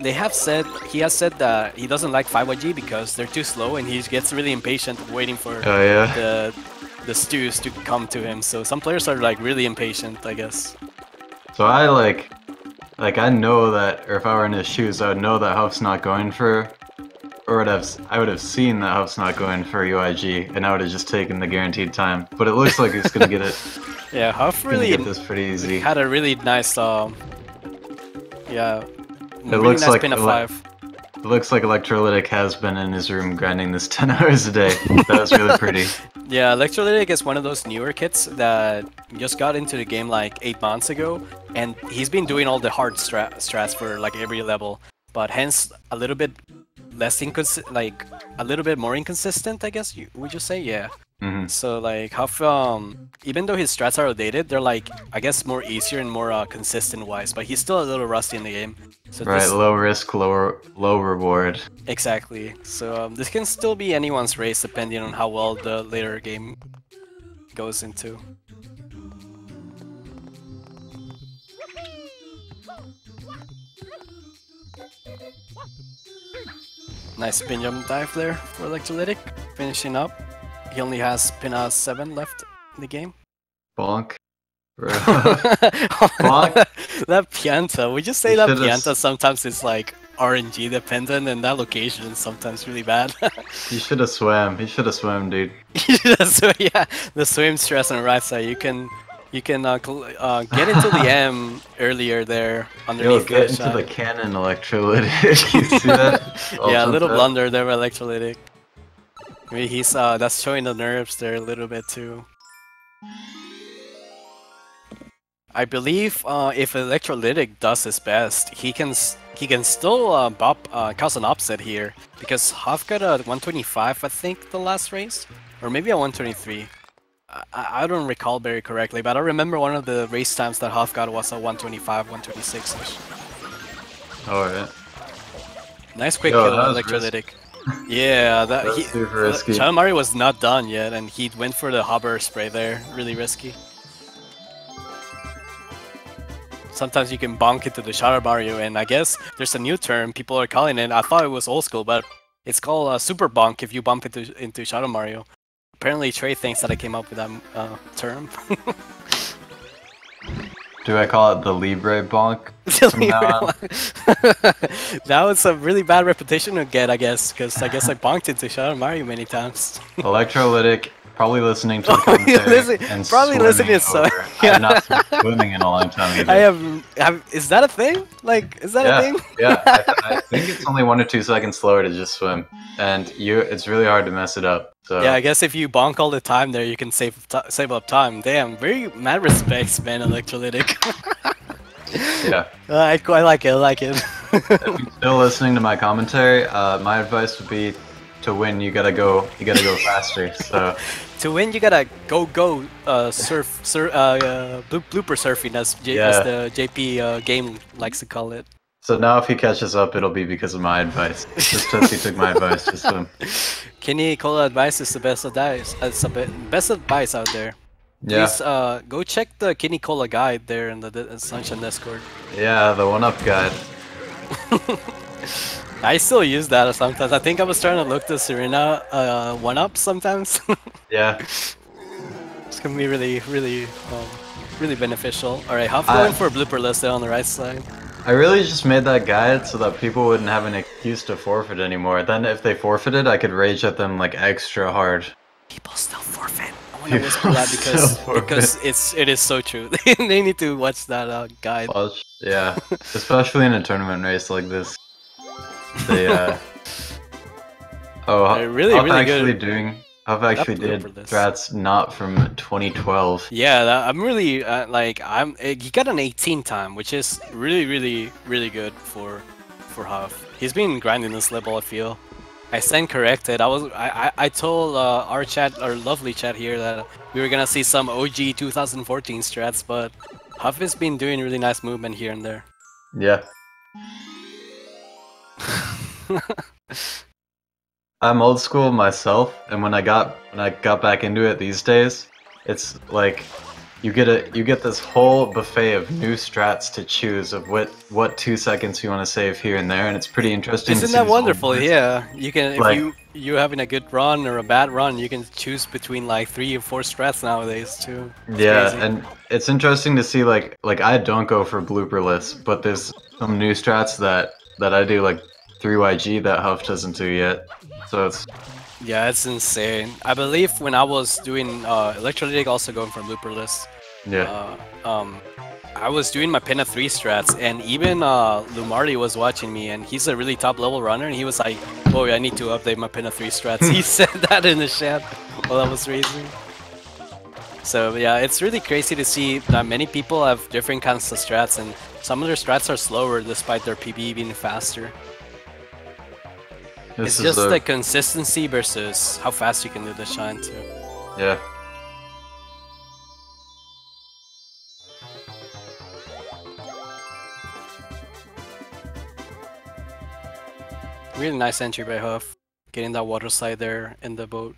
A: He has said that he doesn't like 5YG because they're too slow and he gets really impatient waiting for the stews to come to him. So some players are like really impatient, I guess.
E: So I like I know that, or if I were in his shoes, I would know that Huff's not going for, or I would have seen that Huff's not going for UIG, and I would have just taken the guaranteed time. But it looks like he's gonna get it.
A: Yeah, Huff really
E: get this pretty easy.
A: Had a really nice yeah.
E: It looks
A: nice
E: like
A: PINNA 5.
E: It looks like Electrolytic has been in his room grinding this 10 hours a day. That was really pretty.
A: Yeah, Electrolytic is one of those newer kits that just got into the game like 8 months ago, and he's been doing all the hard strats for like every level, but hence a little bit less a little bit more inconsistent, I guess would you say? Yeah.
E: Mm-hmm.
A: So like Huff, even though his strats are outdated, they're like I guess more easier and more consistent wise, but he's still a little rusty in the game. So
E: right, low risk, low reward.
A: Exactly. So this can still be anyone's race depending on how well the later game goes into. Nice spin jump dive there for Electrolytic. Finishing up. He only has PINNA 7 left in the game.
E: Bonk.
A: That Pianta, we just say that Pianta sometimes is like RNG dependent, and that location is sometimes really bad.
E: He should have swam. He should have swam, dude.
A: So yeah, the swim stress on the right side. You can get into the M earlier there underneath.
E: Yo, get into the cannon, Electrolytic. You see that?
A: Yeah, a little blunder there by Electrolytic. Maybe he's that's showing the nerves there a little bit too. I believe if Electrolytic does his best, he can still cause an upset here, because Huff got a 125, I think, the last race, or maybe a 123. I don't recall very correctly, but I remember one of the race times that Huff got was a 125, 126-ish.
E: Alright.
A: Nice quick kill, Electrolytic. Yeah, that
E: super risky.
A: Shadow Mario was not done yet, and he went for the hover spray there. Really risky. Sometimes you can bonk into the Shadow Mario, and I guess there's a new term people are calling it. I thought it was old school, but it's called super bonk if you bump into Shadow Mario. Apparently Trey thinks that I came up with that term.
E: Do I call it the Libre bonk?
A: That was a really bad reputation to get, I guess, because I guess I bonked into Shadow Mario many times.
E: Electrolytic. Probably listening to the commentary and
A: probably listening. So
E: yeah. I've not been swimming in a long time either.
A: I have. Is that a thing? Like, is that a thing?
E: Yeah, I think it's only 1 or 2 seconds slower to just swim, and it's really hard to mess it up. So
A: yeah, I guess if you bonk all the time there, you can save up time. Damn, very mad respects, man, Electrolytic.
E: Yeah.
A: I like it. I like it.
E: If you're still listening to my commentary, my advice would be, to win, you gotta go faster. So
A: to win, you gotta go blooper surfing, as the JP game likes to call it.
E: So now if he catches up, it'll be because of my advice. Just because he took my advice to swim.
A: Kenny Cola advice is the best advice. Best advice out there.
E: Yeah.
A: Please go check the Kenny Cola guide there in the Sunshine Discord.
E: Yeah, the 1-up guide.
A: I still use that sometimes. I think I was trying to look the Serena 1-up sometimes. Yeah. It's gonna be really beneficial. Alright, Huff going for a blooper list there on the right side.
E: I really just made that guide so that people wouldn't have an excuse to forfeit anymore. Then if they forfeited, I could rage at them like extra hard.
A: People still forfeit. I want to whisper that because it is so true. They need to watch that guide.
E: Yeah, especially in a tournament race like this. They
A: really good.
E: Huff actually did strats not from 2012.
A: Yeah, I'm really he got an 18 time, which is really good for Huff. He's been grinding this level, I feel. I stand corrected. I told our lovely chat here that we were gonna see some OG 2014 strats, but Huff has been doing really nice movement here and there.
E: Yeah. I'm old school myself, and when I got back into it these days, it's like you get this whole buffet of new strats to choose of what 2 seconds you want to save here and there, and it's pretty interesting.
A: Isn't that wonderful? Yeah, you can if you're having a good run or a bad run, you can choose between like 3 or 4 strats nowadays too. It's crazy.
E: And it's interesting to see like I don't go for blooper lists, but there's some new strats that I do, like 3YG that Huff doesn't do yet. So
A: it's insane. I believe when I was doing Electrolytic, also going for blooper lists.
E: Yeah.
A: I was doing my PINNA 3 strats, and even Lumardi was watching me, and he's a really top level runner, and he was like, "Oh, I need to update my PINNA 3 strats." He said that in the chat while I was racing. So yeah, it's really crazy to see that many people have different kinds of strats, and some of their strats are slower despite their PB being faster. It's just the consistency versus how fast you can do the shine too.
E: Yeah.
A: Really nice entry by Huff, getting that water slide there in the boat.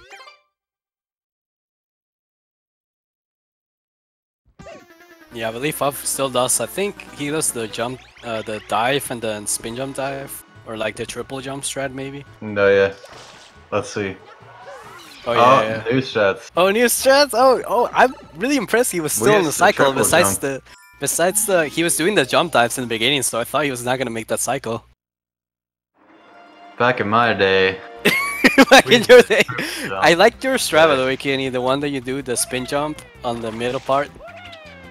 A: Yeah, I believe Huff still does. I think he does the jump, the dive, and then spin jump dive, or like the triple jump strat maybe.
E: No, yeah. Let's see.
A: Oh yeah.
E: New strats.
A: Oh, new strats. Oh, I'm really impressed. He was still in the cycle. Besides the, he was doing the jump dives in the beginning, so I thought he was not gonna make that cycle.
E: Back in my day.
A: Back in your day. I liked your strat, by the way, Kenny. The one that you do the spin jump on the middle part.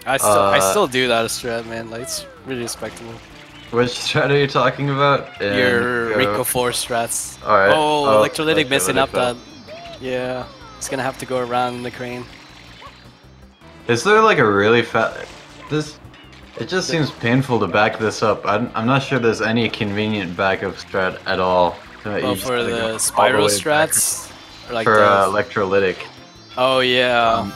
A: I still do that strat, man. Like, it's really respectable.
E: Which strat are you talking about?
A: Your RICCO 4 strats.
E: Alright.
A: Oh, Electrolytic messing up that. Yeah, it's gonna have to go around the crane.
E: Is there like a really fast... It just seems painful to back this up. I'm not sure there's any convenient backup strat at all.
A: Well, for the spiral strats? Or like
E: for Electrolytic.
A: Oh yeah.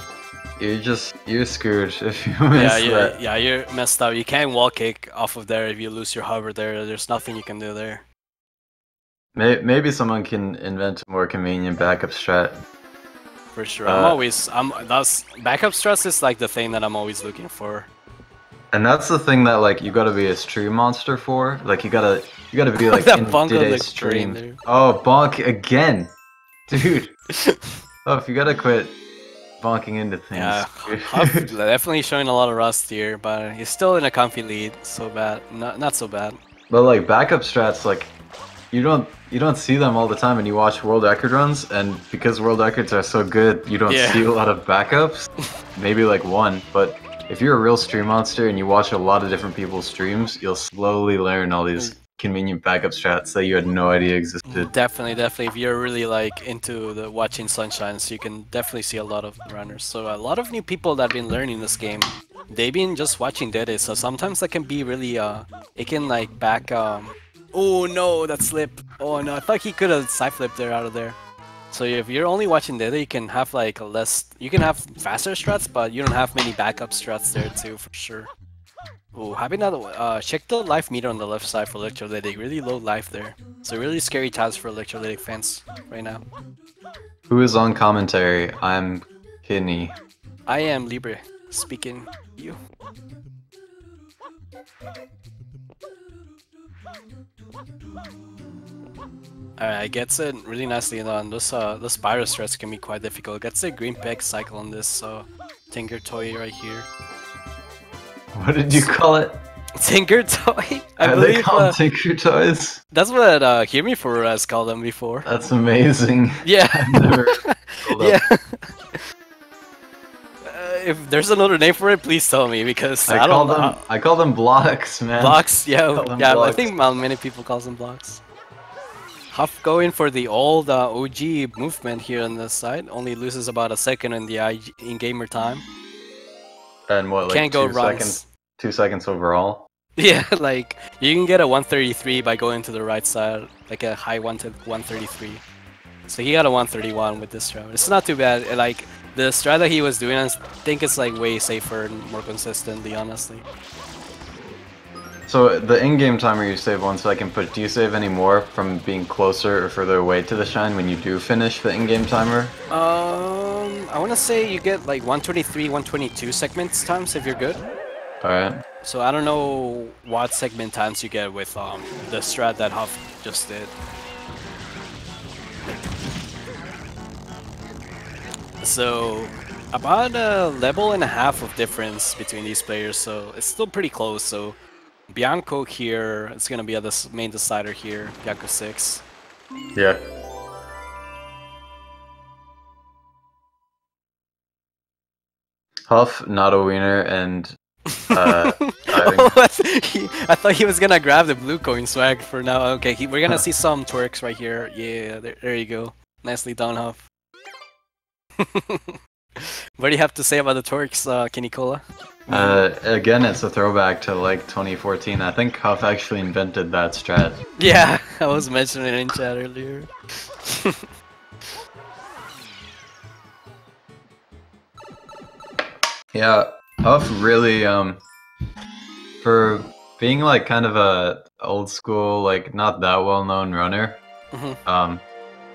E: You're screwed if you miss that.
A: Yeah, you're messed up. You can't wall kick off of there if you lose your hover there. There's nothing you can do there.
E: Maybe someone can invent a more convenient backup strat.
A: For sure. That's backup strats is like the thing that I'm always looking for.
E: And that's the thing that like you gotta be a stream monster for. Like you gotta be like in today's stream. Oh, bonk again, dude. Oh, you gotta quit bonking into things.
A: Yeah, Huff definitely showing a lot of rust here, but he's still in a comfy lead. So bad, not so bad.
E: But like backup strats, like you don't see them all the time, and you watch world record runs, and because world records are so good, you don't see a lot of backups. Maybe like one, but if you're a real stream monster and you watch a lot of different people's streams, you'll slowly learn all these convenient backup strats that you had no idea existed.
A: Definitely. If you're really like into the watching Sunshines, you can definitely see a lot of runners. So a lot of new people that have been learning this game, they've been just watching Dede. So sometimes that can be really it can like back oh no, that slip. Oh no, I thought he could have side flipped there out of there. So if you're only watching Dede, you can have like you can have faster strats, but you don't have many backup strats there too, for sure. Oh, having that, check the life meter on the left side for Electrolytic. Really low life there. So really scary times for Electrolytic fans right now.
E: Who is on commentary? I'm Kinney.
A: I am Libre, speaking to you. Alright, gets it really nicely done. Those the spiral strats can be quite difficult. Gets a green peg cycle on this Tinker Toy right here.
E: What did you call it?
A: Tinker Toy? I
E: Are
A: believe
E: they called Tinker Toys?
A: that's what Hear Me For has called them before.
E: That's amazing.
A: Yeah.
E: I've never
A: yeah. If there's another name for it, please tell me, because I don't know.
E: I call them blocks, man.
A: Blocks, yeah,
E: Blocks.
A: I think many people call them blocks. Huff going for the old OG movement here on this side. Only loses about a second in the in-gamer time.
E: And what, like
A: Can't go
E: 2
A: runs.
E: seconds? 2 seconds overall?
A: Yeah, like you can get a 133 by going to the right side, like a high 133. So he got a 131 with this strat. It's not too bad. Like the strat that he was doing, I think it's like way safer and more consistently, honestly.
E: So the in-game timer you save 1 second, but do you save any more from being closer or further away to the shine when you do finish the in-game timer?
A: I want to say you get like 123, 122 segments times if you're good.
E: Alright.
A: So I don't know what segment times you get with the strat that Huff just did. So about a level and a half of difference between these players, so it's still pretty close. So Bianco here, it's gonna be at the main decider here, Bianco 6.
E: Yeah. Huff, not a wiener, and
A: I thought he was gonna grab the blue coin swag for now. Okay, we're gonna see some twerks right here. Yeah, there you go. Nicely done, Huff. What do you have to say about the twerks, Kenny Cola?
E: Again, it's a throwback to like 2014. I think Huff actually invented that strat.
A: Yeah, I was mentioning it in chat earlier.
E: Yeah, Huff really, for being like kind of a old school, like not that well known runner, you know,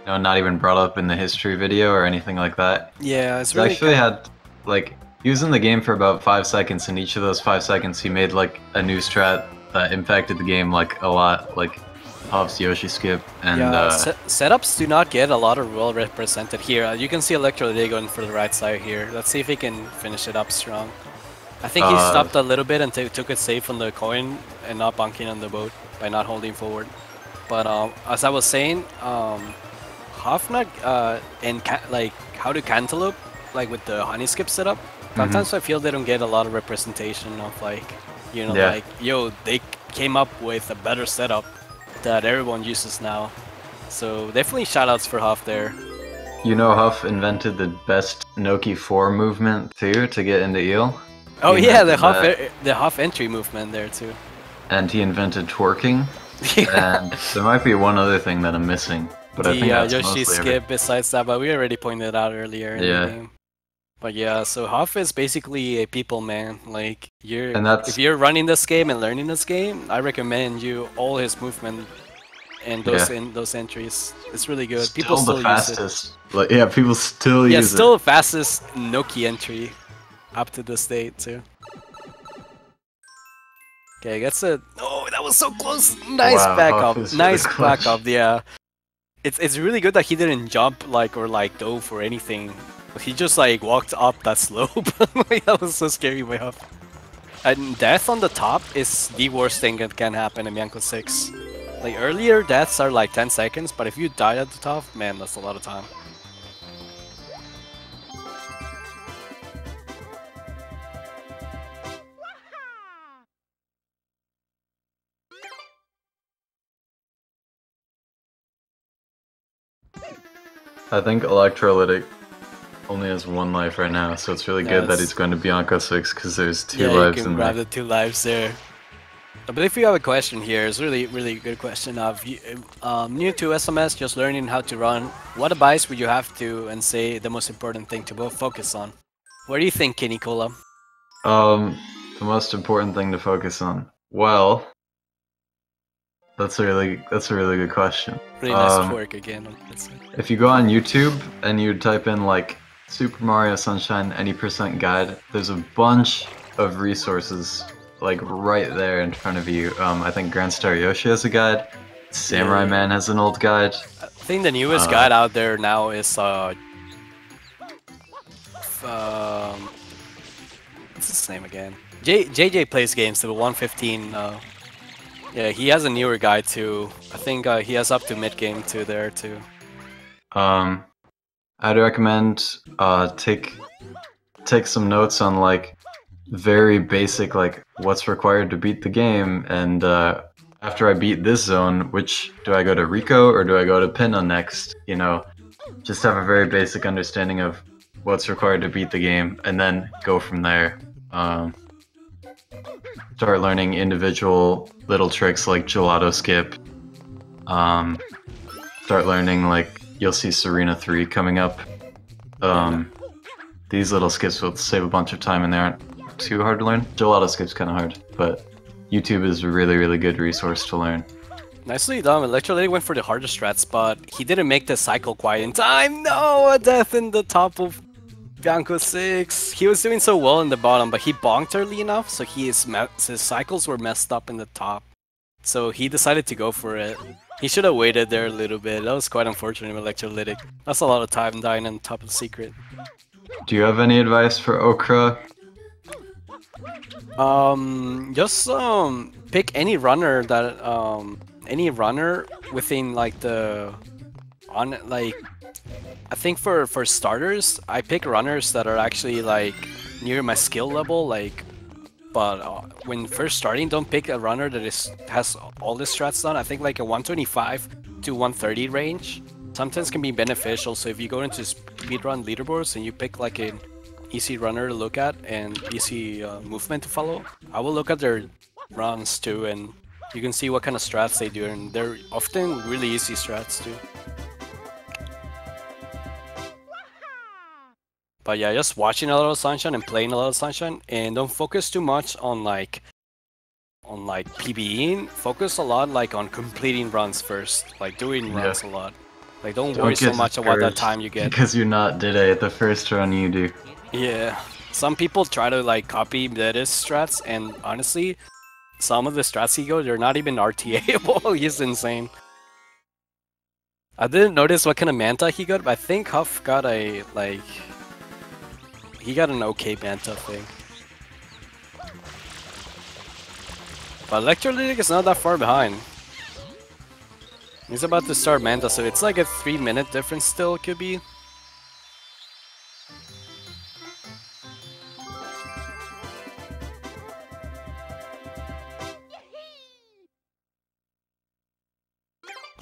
E: not even brought up in the history video or anything like that.
A: Yeah, it's
E: He's
A: really
E: actually had like He was in the game for about 5 seconds, and each of those 5 seconds he made like a new strat that impacted the game like a lot, like Hoff's Yoshi skip and
A: setups do not get a lot of well represented here. You can see Electrolitic going for the right side here. Let's see if he can finish it up strong. I think he stopped a little bit and took it safe on the coin and not bunking on the boat by not holding forward. But as I was saying, Huff and like how to cantaloupe, like with the honey skip setup. Sometimes I feel they don't get a lot of representation of like, you know, like, yo, they came up with a better setup that everyone uses now. So definitely shoutouts for Huff there.
E: You know, Huff invented the best Noki 4 movement too to get into eel.
A: Oh yeah, the Huff entry movement there too.
E: And he invented twerking. And there might be one other thing that I'm missing, but I think that's
A: Yoshi skip besides that, but we already pointed it out earlier in the game. But yeah, so Huff is basically a people man. Like if you're running this game and learning this game, I recommend you all his movement and those entries. It's really good. People still use it.
E: Like, yeah, people still use it.
A: Yeah, still the fastest Noki entry up to this date too. Okay, gets it. Oh, that was so close. Nice backup. Nice backup. Yeah, it's really good that he didn't jump or dove or anything. He just like walked up that slope. That was so scary by Huff. And death on the top is the worst thing that can happen in BIANCO 6. Like earlier deaths are like 10 seconds, but if you die at the top, man, that's a lot of time.
E: I think Electrolitic only has 1 life right now, so it's really good that he's going to BIANCO 6 because there's 2 lives
A: you can grab the 2 lives there. I believe you have a question here. It's really good question. Of new to SMS, just learning how to run. What advice would you have to say the most important thing to both focus on? What do you think, Kenny Cola?
E: The most important thing to focus on. Well, that's a really good question.
A: Really nice work again.
E: If you go on YouTube and you type in like Super Mario Sunshine any % guide, there's a bunch of resources like right there in front of you. I think Grand Star Yoshi has a guide. Samurai Man has an old guide.
A: I think the newest guide out there now is what's his name again? JJ Plays Games, the 115. Yeah, he has a newer guide too. I think he has up to mid game too there too.
E: I'd recommend take some notes on like very basic like what's required to beat the game, and after I beat this zone, which do I go to RICCO or do I go to PINNA next? You know, just have a very basic understanding of what's required to beat the game, and then go from there. Start learning individual little tricks like gelato skip. Start learning like you'll see Serena 3 coming up. These little skips will save a bunch of time and they aren't too hard to learn. Gelato skip's kind of hard, but YouTube is a really good resource to learn.
A: Nicely done. Electrolitic went for the hardest strats, but he didn't make the cycle quite in time. No, a death in the top of BIANCO 6. He was doing so well in the bottom, but he bonked early enough, so his cycles were messed up in the top. So he decided to go for it. He should have waited there a little bit. That was quite unfortunate with Electrolitic. That's a lot of time dying on top of the secret.
E: Do you have any advice for Okra?
A: Just pick any runner that within like I think for starters, I pick runners that are actually like near my skill level, but when first starting, don't pick a runner that has all the strats done. I think like a 125 to 130 range sometimes can be beneficial. So if you go into speedrun leaderboards and you pick like an easy runner to look at and easy movement to follow, I will look at their runs too, and you can see what kind of strats they do, and they're often really easy strats too. But yeah, just watching a lot of Sunshine and playing a lot of Sunshine, and don't focus too much on PBing. Focus a lot on completing runs first, like doing runs a lot. Like don't worry so much about that time you get.
E: Because you not did it the first run you do.
A: Yeah. some people try to like copy Meta's strats, and honestly, some of the strats he goes, they're not even RTAable. He's insane. I didn't notice what kind of Manta he got, but I think Huff got a, like... He got an okay Manta thing. But Electrolitic is not that far behind. He's about to start Manta, so it's like a 3-minute difference still, could be.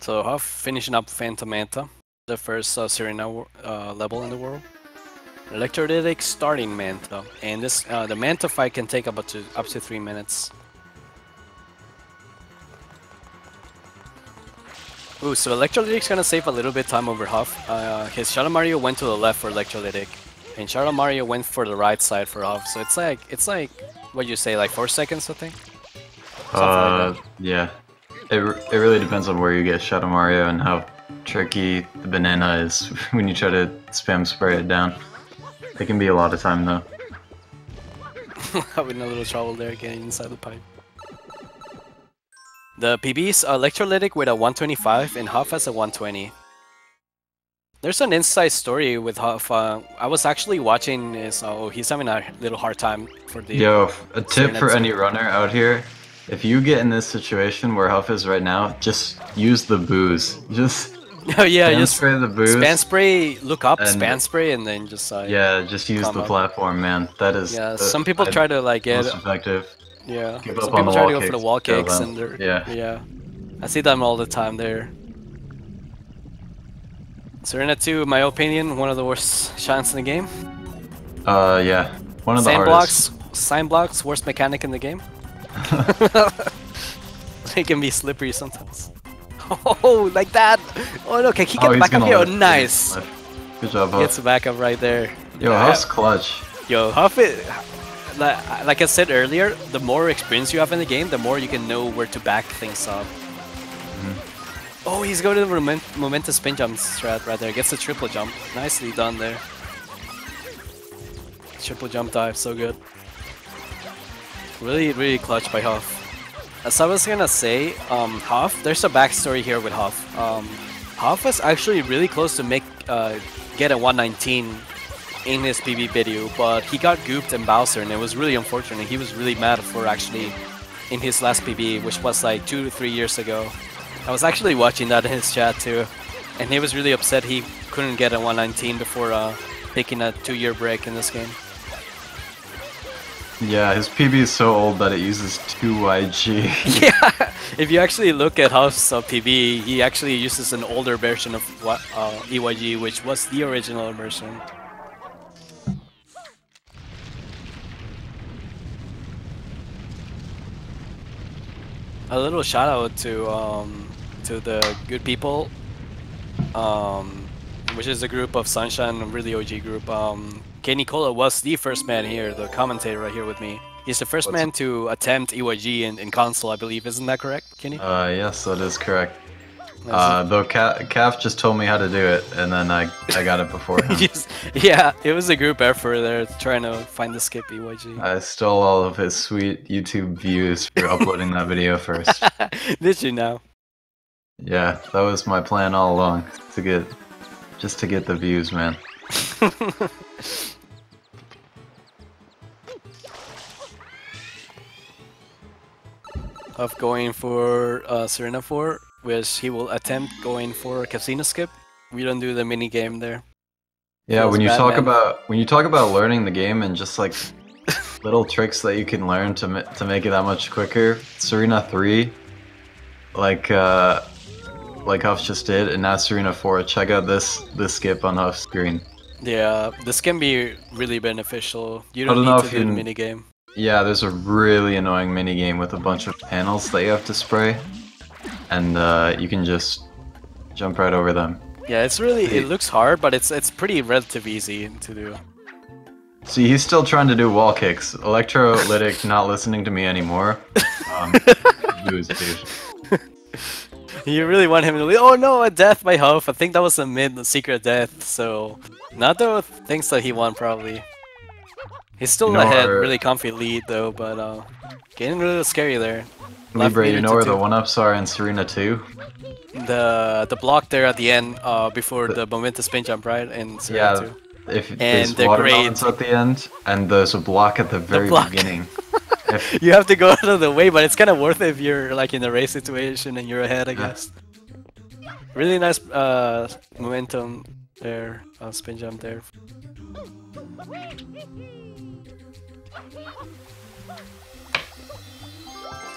A: So Huff finishing up Phantom Manta, the first Serena level in the world. Electrolytic starting Manta, and this the Manta fight can take up to 3 minutes. Ooh, so Electrolytic's gonna save a little bit time over Huff. His Shadow Mario went to the left for Electrolytic, and Shadow Mario went for the right side for Huff. So it's like what you say, like 4 seconds, I think.
E: Yeah. It really depends on where you get Shadow Mario and how tricky the banana is when you try to spam spray it down. It can be a lot of time though.
A: Having a little trouble there getting inside the pipe. The PB's Electrolytic with a 125 and Huff has a 120. There's an inside story with Huff. I was actually watching his. Oh, he's having a little hard time for the.
E: Yo, a tip for any runner out here. If you get in this situation where Huff is right now, just use the booze. Just
A: oh yeah,
E: just spray the booze.
A: Spam spray, look up, spam spray, and then just
E: yeah, just use the platform, man. That is
A: some people try to like get
E: most effective.
A: Yeah,
E: Give
A: some
E: up on
A: people
E: the
A: try
E: wall
A: to go
E: kicks,
A: for the wall kicks,
E: them.
A: and they're
E: yeah.
A: I see them all the time there. Serena 2, in my opinion, one of the worst shots in the game.
E: Yeah, one of the hardest.
A: Sign blocks, worst mechanic in the game. They can be slippery sometimes. Oh, like that! Oh no, can he get back up here? Oh, nice!
E: Good job, Huff.
A: Gets back up right there.
E: Yo, Huff's clutch.
A: Yo, Huff is... Like I said earlier, the more experience you have in the game, the more you can know where to back things up. Oh, he's going to the momentous spin jump strat right there. Gets the triple jump. Nicely done there. Triple jump dive, so good. Really, really clutch by Huff. As I was gonna say, Huff, there's a backstory here with Huff. Huff was actually really close to get a 119 in his PB video, but he got gooped in Bowser, and it was really unfortunate. He was really mad for actually in his last PB, which was like 2 to 3 years ago. I was actually watching that in his chat too, and he was really upset he couldn't get a 119 before taking a 2-year break in this game.
E: Yeah, his PB is so old that it uses 2YG.
A: Yeah, if you actually look at Huff's PB, he actually uses an older version of EYG, which was the original version. A little shout out to the good people, which is a group of Sunshine, a really OG group. Kenny Cola was the first man here, the commentator right here with me. He's the first man to attempt EYG in console, I believe. Isn't that correct, Kenny?
E: Yes, that is correct. Though Calf just told me how to do it, and then I got it before him.
A: Yeah, it was a group effort there trying to find the skip EYG.
E: I stole all of his sweet YouTube views for uploading that video first.
A: Did you now?
E: Yeah, that was my plan all along, just to get the views, man.
A: Of going for Serena 4, which he will attempt going for Casino Skip. We don't do the mini game there.
E: Yeah, when you talk about learning the game and just like little tricks that you can learn to make it that much quicker, Serena 3, like Huff just did, and now Serena 4. Check out this skip on Huff's screen. Yeah,
A: this can be really beneficial. You don't need to do the mini game.
E: Yeah, there's a really annoying minigame with a bunch of panels that you have to spray, and you can just jump right over them.
A: Yeah, it's really, it looks hard, but it's pretty relatively easy to do.
E: See, he's still trying to do wall kicks. Electrolytic not listening to me anymore. Dude.
A: You really want him to leave? Oh no, a death by Huff. I think that was a secret death, so not the things that he won probably. He's still
E: You know
A: ahead,
E: where-
A: really comfy lead though, but getting a little scary there.
E: Libre, you
A: meter
E: know
A: to
E: where the
A: two.
E: 1-ups are in Serena 2?
A: The block there at the end, before the momentous spin jump, right? And
E: Yeah,
A: too.
E: if
A: And
E: there's
A: they're
E: watermelons
A: great.
E: at the end, and there's a block at the very
A: block.
E: beginning. If,
A: You have to go out of the way, but it's kind of worth it if you're like in a race situation and you're ahead, I
E: Yeah.
A: guess. Really nice momentum there, spin jump there.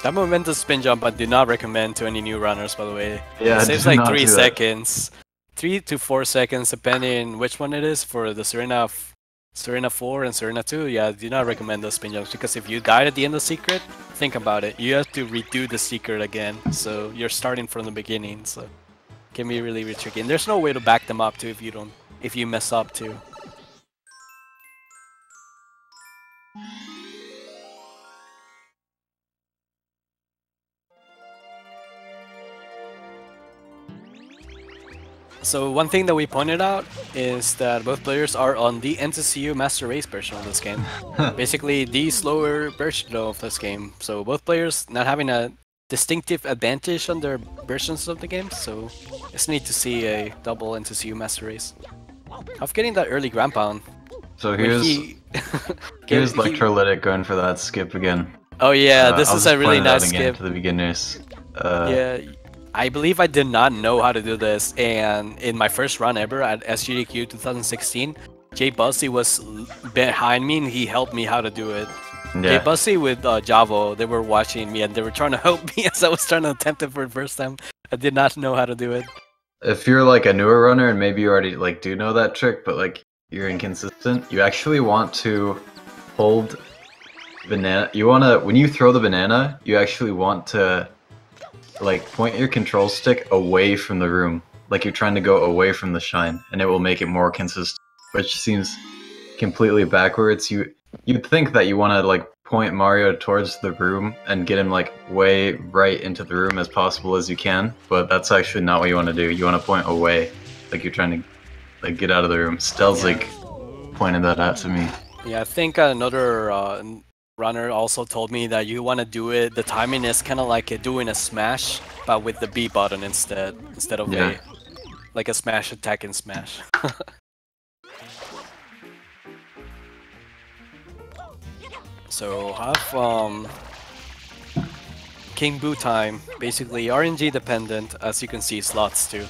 A: That momentous spin jump I do not recommend to any new runners, by the way.
E: Yeah,
A: It saves
E: do
A: like
E: not
A: 3
E: do that.
A: seconds. 3 to 4 seconds, depending which one it is for the Serena 4 and Serena 2. Yeah, I do not recommend those spin jumps because if you died at the end of Secret, think about it. You have to redo the Secret again, so you're starting from the beginning. So it can be really, really tricky. And there's no way to back them up too if you mess up too. So one thing that we pointed out is that both players are on the NTCU Master Race version of this game. Basically the slower version of this game. So both players not having a distinctive advantage on their versions of the game. So it's neat to see a double NTCU Master Race. Of getting that early ground pound.
E: so
A: When
E: here's Electrolitic going for that skip again.
A: Oh yeah, this
E: I'll
A: is
E: just
A: a really
E: point it out
A: nice
E: again
A: skip.
E: to the beginners.
A: Yeah, I believe I did not know how to do this, and in my first run ever at SGDQ 2016, Jay Bussy was behind me and he helped me how to do it. Jay
E: Yeah.
A: Bussy with Javo, they were watching me and they were trying to help me as I was trying to attempt it for the first time. I did not know how to do it.
E: If you're like a newer runner and maybe you already like do know that trick, but like you're inconsistent, you actually want to hold banana. You wanna when you throw the banana, you actually want to like point your control stick away from the room, like you're trying to go away from the shine, and it will make it more consistent. Which seems completely backwards. You'd think that you want to like point Mario towards the room and get him like way right into the room as possible as you can, but that's actually not what you want to do. You want to point away, like you're trying to like get out of the room. Stelzig pointed that out to me.
A: Yeah, I think another runner also told me that you want to do it, the timing is kind of like doing a smash, but with the B button instead of
E: Yeah.
A: like a smash attack and smash. So have King Boo time, basically RNG dependent, as you can see slots too.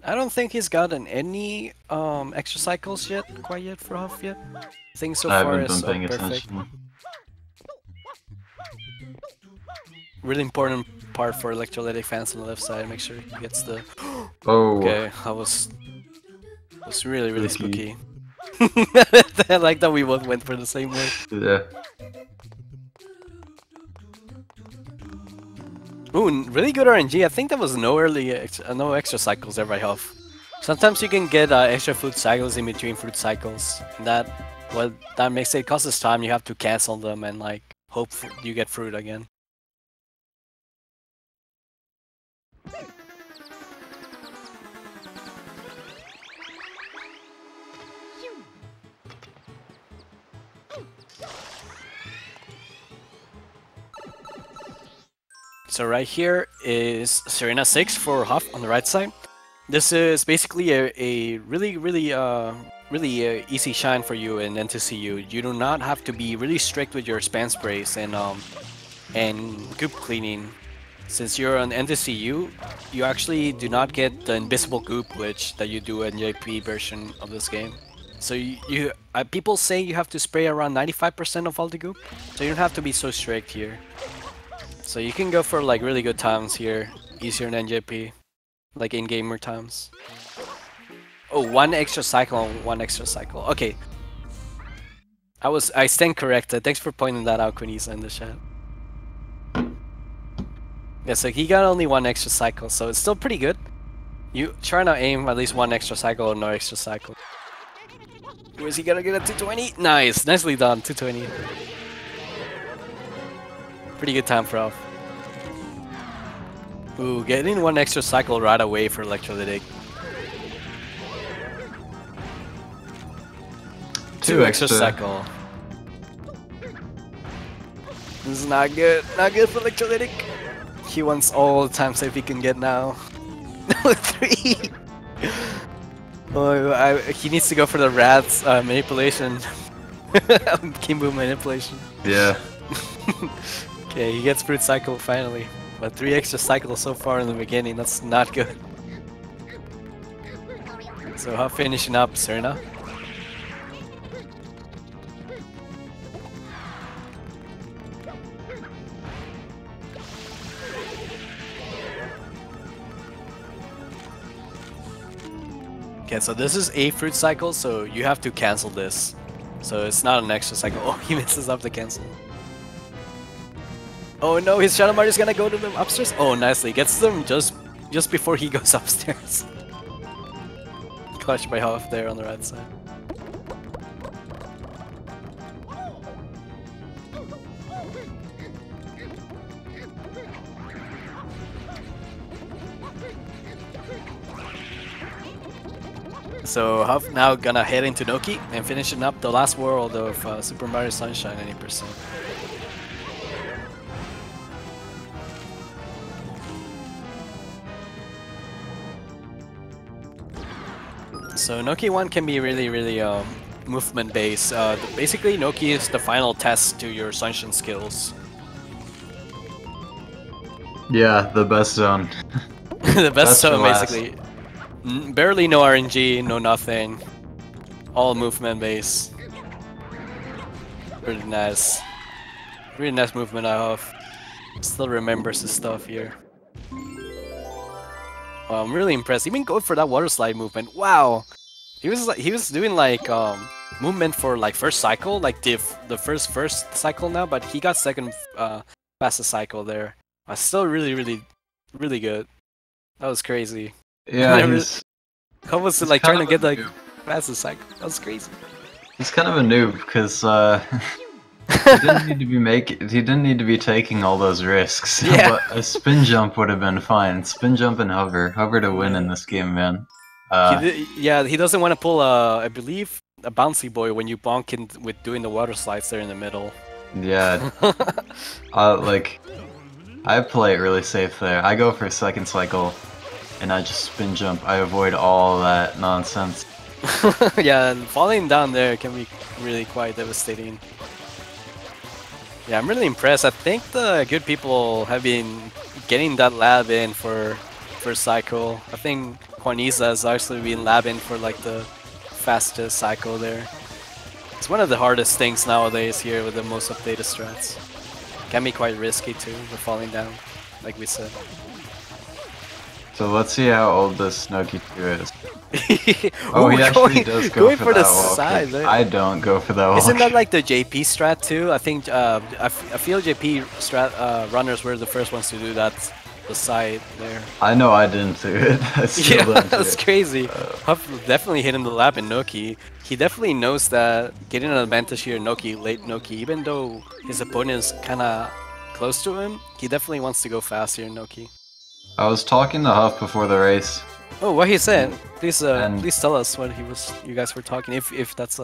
A: I don't think he's gotten any extra cycles quite yet for Huff yet. I think so
E: I
A: far
E: haven't
A: is
E: been paying
A: perfect.
E: attention.
A: Really important part for Electrolytic fans on the left side. Make sure he gets the.
E: Oh,
A: Okay, that was really
E: Spooky.
A: spooky. I like that we both went for the same way.
E: yeah.
A: Ooh, really good RNG. I think that was no no extra cycles there by Huff. Sometimes you can get extra fruit cycles in between fruit cycles. That makes it costs time. You have to cancel them and like hope you get fruit again. So right here is Serena 6 for Huff on the right side. This is basically a really easy shine for you in NTCU. You do not have to be really strict with your spam sprays and goop cleaning. Since you're on NTCU, you actually do not get the invisible goop glitch that you do in JP version of this game. So people say you have to spray around 95% of all the goop, so you don't have to be so strict here. So you can go for like really good times here, easier than JP, like in gamer times. Oh, one extra cycle. Okay. I stand corrected. Thanks for pointing that out, Kunisa, in the chat. Yeah, so he got only one extra cycle, so it's still pretty good. You try to aim at least one extra cycle or no extra cycle. Where's he gonna get a 220? Nice, nicely done, 220. Pretty good time for Elf. Ooh, getting one extra cycle right away for Electrolytic. 2 extra cycle. This is not good. Not good for Electrolytic. He wants all the time save he can get now. 3! Oh, he needs to go for the rats manipulation. Kimbo manipulation.
E: Yeah.
A: Okay, he gets fruit cycle finally. But 3 extra cycles so far in the beginning, that's not good. So how finishing up, Serena? Okay, so this is a fruit cycle, so you have to cancel this. So it's not an extra cycle. Oh, he misses up the cancel. Oh no, his Shadow Mario's gonna go to them upstairs. Oh, nicely. Gets them just before he goes upstairs. Clutched by Huff there on the right side. So Huff now gonna head into Noki and finishing up the last world of Super Mario Sunshine 80%. So Noki 1 can be really movement based. Basically Noki is the final test to your Sunshine skills.
E: Yeah, the best zone.
A: The best zone basically. Barely no RNG, no nothing. All movement based. Pretty nice. Really nice movement I have. Still remembers his stuff here. Wow, I'm really impressed. Even going for that water slide movement. Wow. He was doing like movement for like first cycle, like the first cycle now, but he got second fastest cycle there. Still really good. That was crazy.
E: Yeah, he's...
A: How was it like trying to get like fastest cycle? That was crazy.
E: He's kind of a noob because he didn't need to be taking all those risks.
A: Yeah.
E: But a spin jump would have been fine. Spin jump and hover to win in this game, man.
A: He doesn't want to pull I believe a bouncy boy when you bonk in with doing the water slides there in the middle.
E: Yeah. Like I play it really safe there. I go for second cycle. And I just spin jump. I avoid all that nonsense.
A: Yeah, and falling down there can be really quite devastating. Yeah, I'm really impressed. I think the good people have been getting that lab in for cycle. I think Juanisa has actually been labbing for like the fastest cycle there. It's one of the hardest things nowadays here with the most updated strats. Can be quite risky too, with falling down, like we said.
E: So let's see how old this Noki 2 is.
A: Oh,
E: he actually does go for
A: the
E: that wall.
A: side.
E: I don't go for that wall.
A: Isn't that like the JP strat too? I think I feel JP strat runners were the first ones to do that. The side there.
E: I know I didn't do it.
A: That's crazy. Huff definitely hitting the lap in Noki. He definitely knows that getting an advantage here in Noki, late Noki, even though his opponent is kind of close to him, he definitely wants to go fast here in Noki.
E: I was talking to Huff before the race.
A: Oh, what he said? Please tell us what you guys were talking. If that's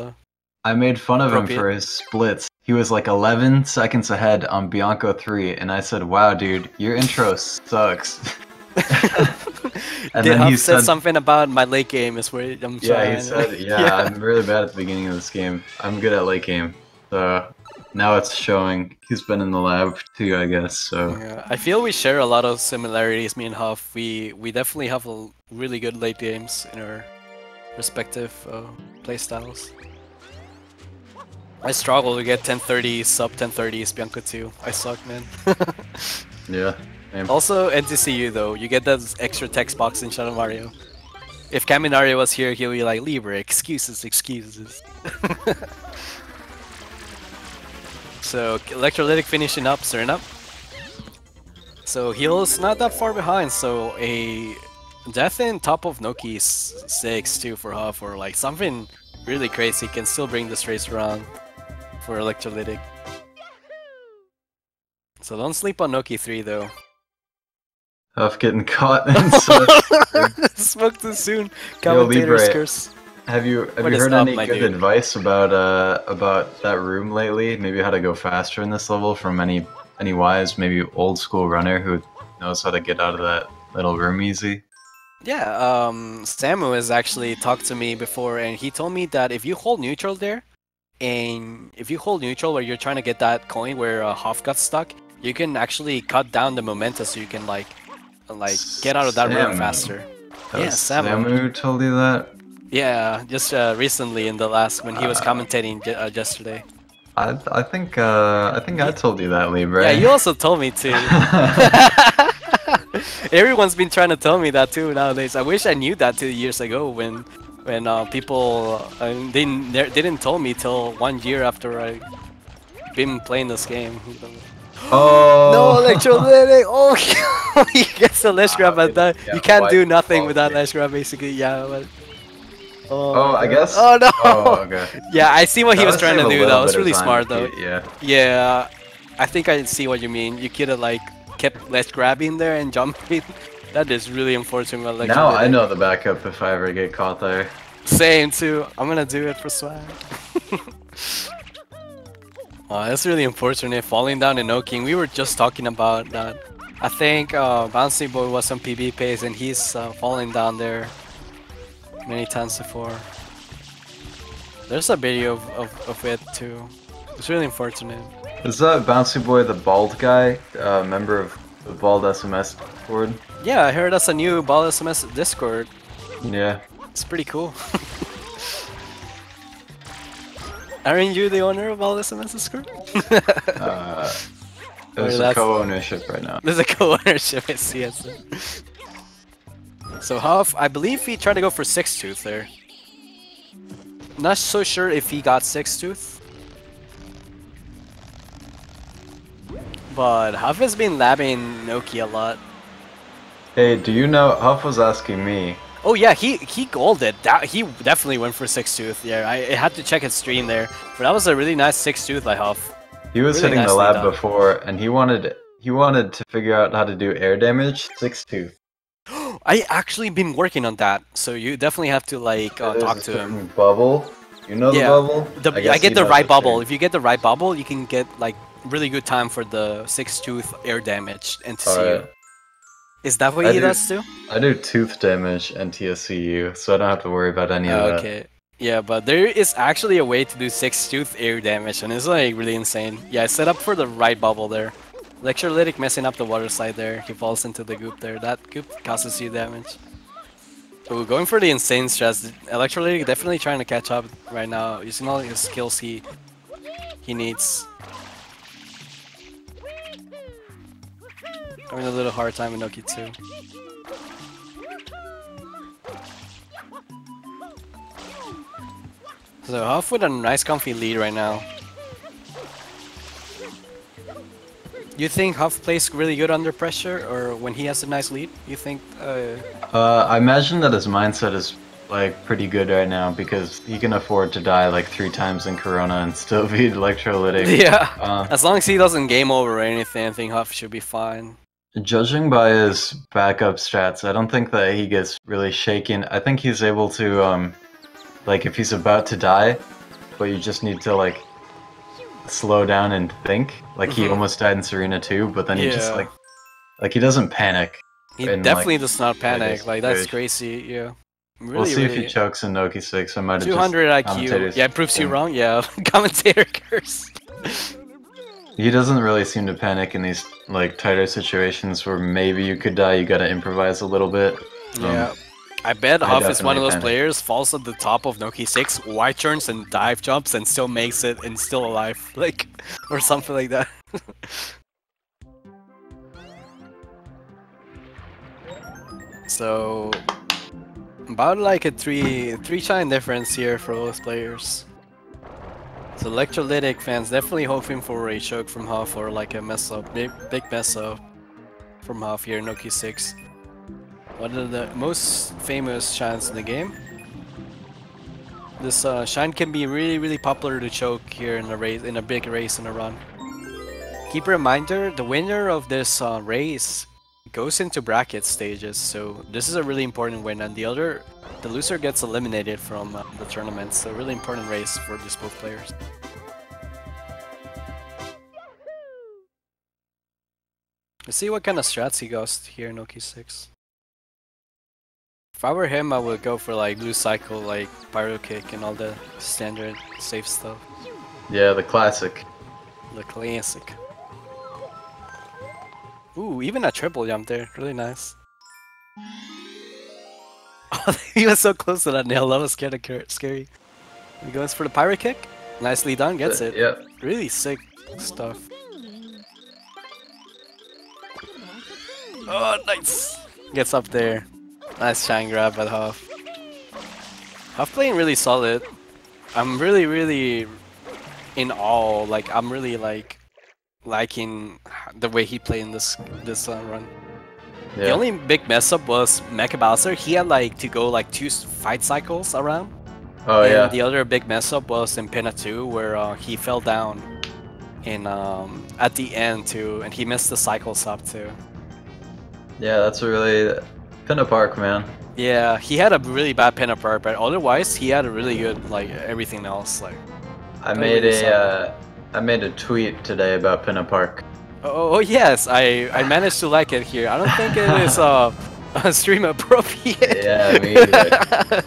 E: I made fun of him for his splits. He was like 11 seconds ahead on Bianco 3, and I said, "Wow, dude, your intro sucks."
A: And then he said something about my late game is where I'm trying.
E: He said, yeah, I'm really bad at the beginning of this game. I'm good at late game. So now it's showing. He's been in the lab too, I guess. So
A: yeah, I feel we share a lot of similarities, me and Huff. We definitely have a really good late games in our respective playstyles. I struggle to get 1030 sub 1030s Bianco too. I suck, man.
E: Yeah. Same.
A: Also, NTCU though, you get that extra text box in Shadow Mario. If Kaminario was here, he'll be like, Libre, excuses. So, Electrolytic finishing up, Serena. So, he's not that far behind, so a death in top of Noki's 6 too for Huff, or like something really crazy can still bring this race around for Electrolytic. So don't sleep on Noki 3 though.
E: Huff getting caught and so
A: spoke too soon. Commentator's curse.
E: Have you
A: What is
E: heard
A: up,
E: any
A: my
E: good
A: dude?
E: advice about that room lately? Maybe how to go faster in this level from any wise, maybe old school runner who knows how to get out of that little room easy?
A: Yeah, Samu has actually talked to me before, and he told me that if you hold neutral there, and if you hold neutral where you're trying to get that coin where Hoff got stuck, you can actually cut down the momentum so you can like get out of that room
E: Samu.
A: faster.
E: That
A: Yeah,
E: was
A: Samu.
E: Samu who told you that?
A: Yeah, just recently in the last when he was commentating yesterday.
E: I think I told you that, Libre.
A: Yeah, you also told me too. Everyone's been trying to tell me that too nowadays. I wish I knew that 2 years ago when people they didn't tell me till 1 year after I been playing this game.
E: Oh
A: No electrolytic! Oh, he gets the ledge grab at that.
E: Yeah,
A: You can't do
E: why-
A: nothing
E: oh,
A: with that
E: yeah.
A: ledge grab basically. Yeah, but
E: Oh, I
A: God.
E: guess.
A: Oh no!
E: Oh, okay.
A: Yeah, I see what he
E: That
A: was
E: would
A: trying to
E: save a
A: do.
E: little
A: That was
E: bit of
A: really
E: time
A: smart
E: if
A: though.
E: you- yeah.
A: Yeah, I think I see what you mean. You could have like kept ledge grabbing there and jumping. That is really unfortunate. With
E: Now I
A: electrolytic.
E: know the backup if I ever get caught there.
A: Same too. I'm gonna do it for swag. Oh, that's really unfortunate. Falling down in Oking. We were just talking about that. I think Bouncy Boy was on PB pace and he's falling down there many times before. There's a video of it too. It's really unfortunate.
E: Is that Bouncy Boy the bald guy, member of the bald SMS board?
A: Yeah, I heard that's a new Ball SMS Discord.
E: Yeah.
A: It's pretty cool. Aren't you the owner of Ball SMS Discord?
E: There's a
A: that's-
E: co-ownership right now.
A: There's a co-ownership, I see it. So Huff, I believe he tried to go for 6-tooth there. Not so sure if he got 6-tooth. But Huff has been labbing Noki a lot.
E: Hey, do you know, Huff was asking me,
A: Oh yeah, he golded. He definitely went for 6-tooth. Yeah, I had to check his stream there. But that was a really nice 6-tooth by Huff.
E: he was
A: Really
E: hitting the
A: nicely
E: lab
A: done.
E: before, and he wanted to figure out how to do air damage, 6-tooth.
A: I actually been working on that, so you definitely have to like
E: There's
A: talk
E: a
A: to him.
E: certain Bubble. You know the
A: Yeah,
E: bubble?
A: I
E: guess
A: get
E: you
A: the
E: know
A: right bubble.
E: term.
A: If you get the right bubble, you can get like really good time for the 6-tooth air damage and TCU.
E: Alright.
A: Is that what
E: I
A: he
E: do-
A: does too?
E: I do tooth damage and TSCU, so I don't have to worry about any of that.
A: Okay. Yeah, but there is actually a way to do 6-tooth air damage, and it's like really insane. Yeah, set up for the right bubble there. Electrolytic messing up the water slide there. He falls into the goop there. That goop causes you damage. Ooh, going for the insane stress. Electrolytic definitely trying to catch up right now, using all his skills he needs. Having a little hard time with Noki too. So Huff with a nice comfy lead right now. You think Huff plays really good under pressure, or when he has a nice lead? You think?
E: I imagine that his mindset is like pretty good right now because he can afford to die like 3 times in Corona and still beat Electrolytic.
A: Yeah. As long as he doesn't game over or anything, I think Huff should be fine.
E: Judging by his backup strats, I don't think that he gets really shaken. I think he's able to, like if he's about to die, but you just need to like slow down and think. Like he almost died in Serena too, but then he just
A: Yeah.
E: like he doesn't panic.
A: He
E: in,
A: definitely
E: like,
A: does not panic.
E: this
A: Like that's
E: situation.
A: crazy. Yeah. Really,
E: We'll see if
A: really.
E: he chokes in Noki 6. I might have
A: 200
E: just
A: IQ.
E: commentators
A: Yeah, it proves you
E: thing.
A: wrong. Yeah, commentator curse.
E: He doesn't really seem to panic in these like tighter situations where maybe you could die. You gotta improvise a little bit.
A: Yeah. I bet
E: I
A: Huff is one of
E: definitely
A: those
E: panic.
A: players, falls at the top of Noki 6, wide turns and dive jumps and still makes it and still alive. Like, or something like that. So, about like a three shine difference here for those players. So Electrolytic fans definitely hoping for a choke from Huff or like a mess up, big mess up from Huff here in Noki 6. One of the most famous shines in the game. This shine can be really popular to choke here in a race, in a big race in a run. Keep a reminder, the winner of this race goes into bracket stages, so this is a really important win, and the loser gets eliminated from the tournament, so really important race for these both players. Let's see what kind of strats he goes here in OK6. If I were him, I would go for like blue cycle, like pyro kick and all the standard safe stuff.
E: Yeah, the classic.
A: The classic. Ooh, even a triple jump there, really nice. Oh, he was so close to that nail, that was kind of scary. He goes for the pyro kick, nicely done, gets it.
E: Yep.
A: Really sick stuff. Oh, nice! Gets up there. Nice shine grab by Huff. Huff playing really solid. I'm really in awe. Like, I'm really like liking the way he played in this run. Yeah. The only big mess up was Mecha Bowser. He had like to go like 2 fight cycles around.
E: Oh
A: and
E: yeah.
A: The other big mess up was in PINNA 2, where he fell down in at the end too, and he missed the cycles up too.
E: Yeah, that's a really PINNA Park, man.
A: Yeah, he had a really bad PINNA Park, but otherwise he had a really good like everything else. Like
E: I made a tweet today about PINNA Park.
A: Oh yes, I managed to like it here. I don't think it is stream appropriate.
E: Yeah, me either.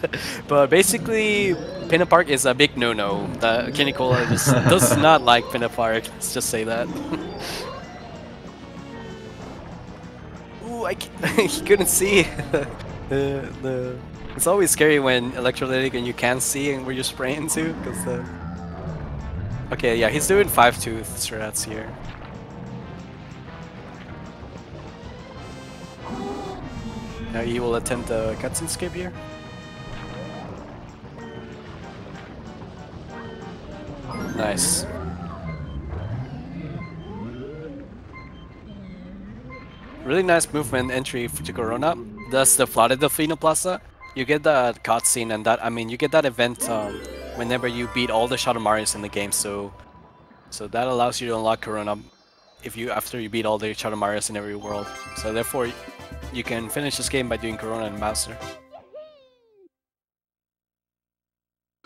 A: But basically, PINNA Park is a big no-no. Kenny Cola just does not like PINNA Park. Let's just say that. Ooh, he couldn't see. It's always scary when Electrolitic and you can't see and where you're spraying to, because the. Okay, yeah, he's doing 5-tooth strats here. Now he will attempt a cutscene skip here. Nice. Really nice movement entry to Corona. That's the Flooded Delfino Plaza. You get that cutscene and that, I mean, you get that event whenever you beat all the Shadow Marios in the game. So that allows you to unlock Corona after you beat all the Shadow Marios in every world. So therefore, you can finish this game by doing Corona and Bowser.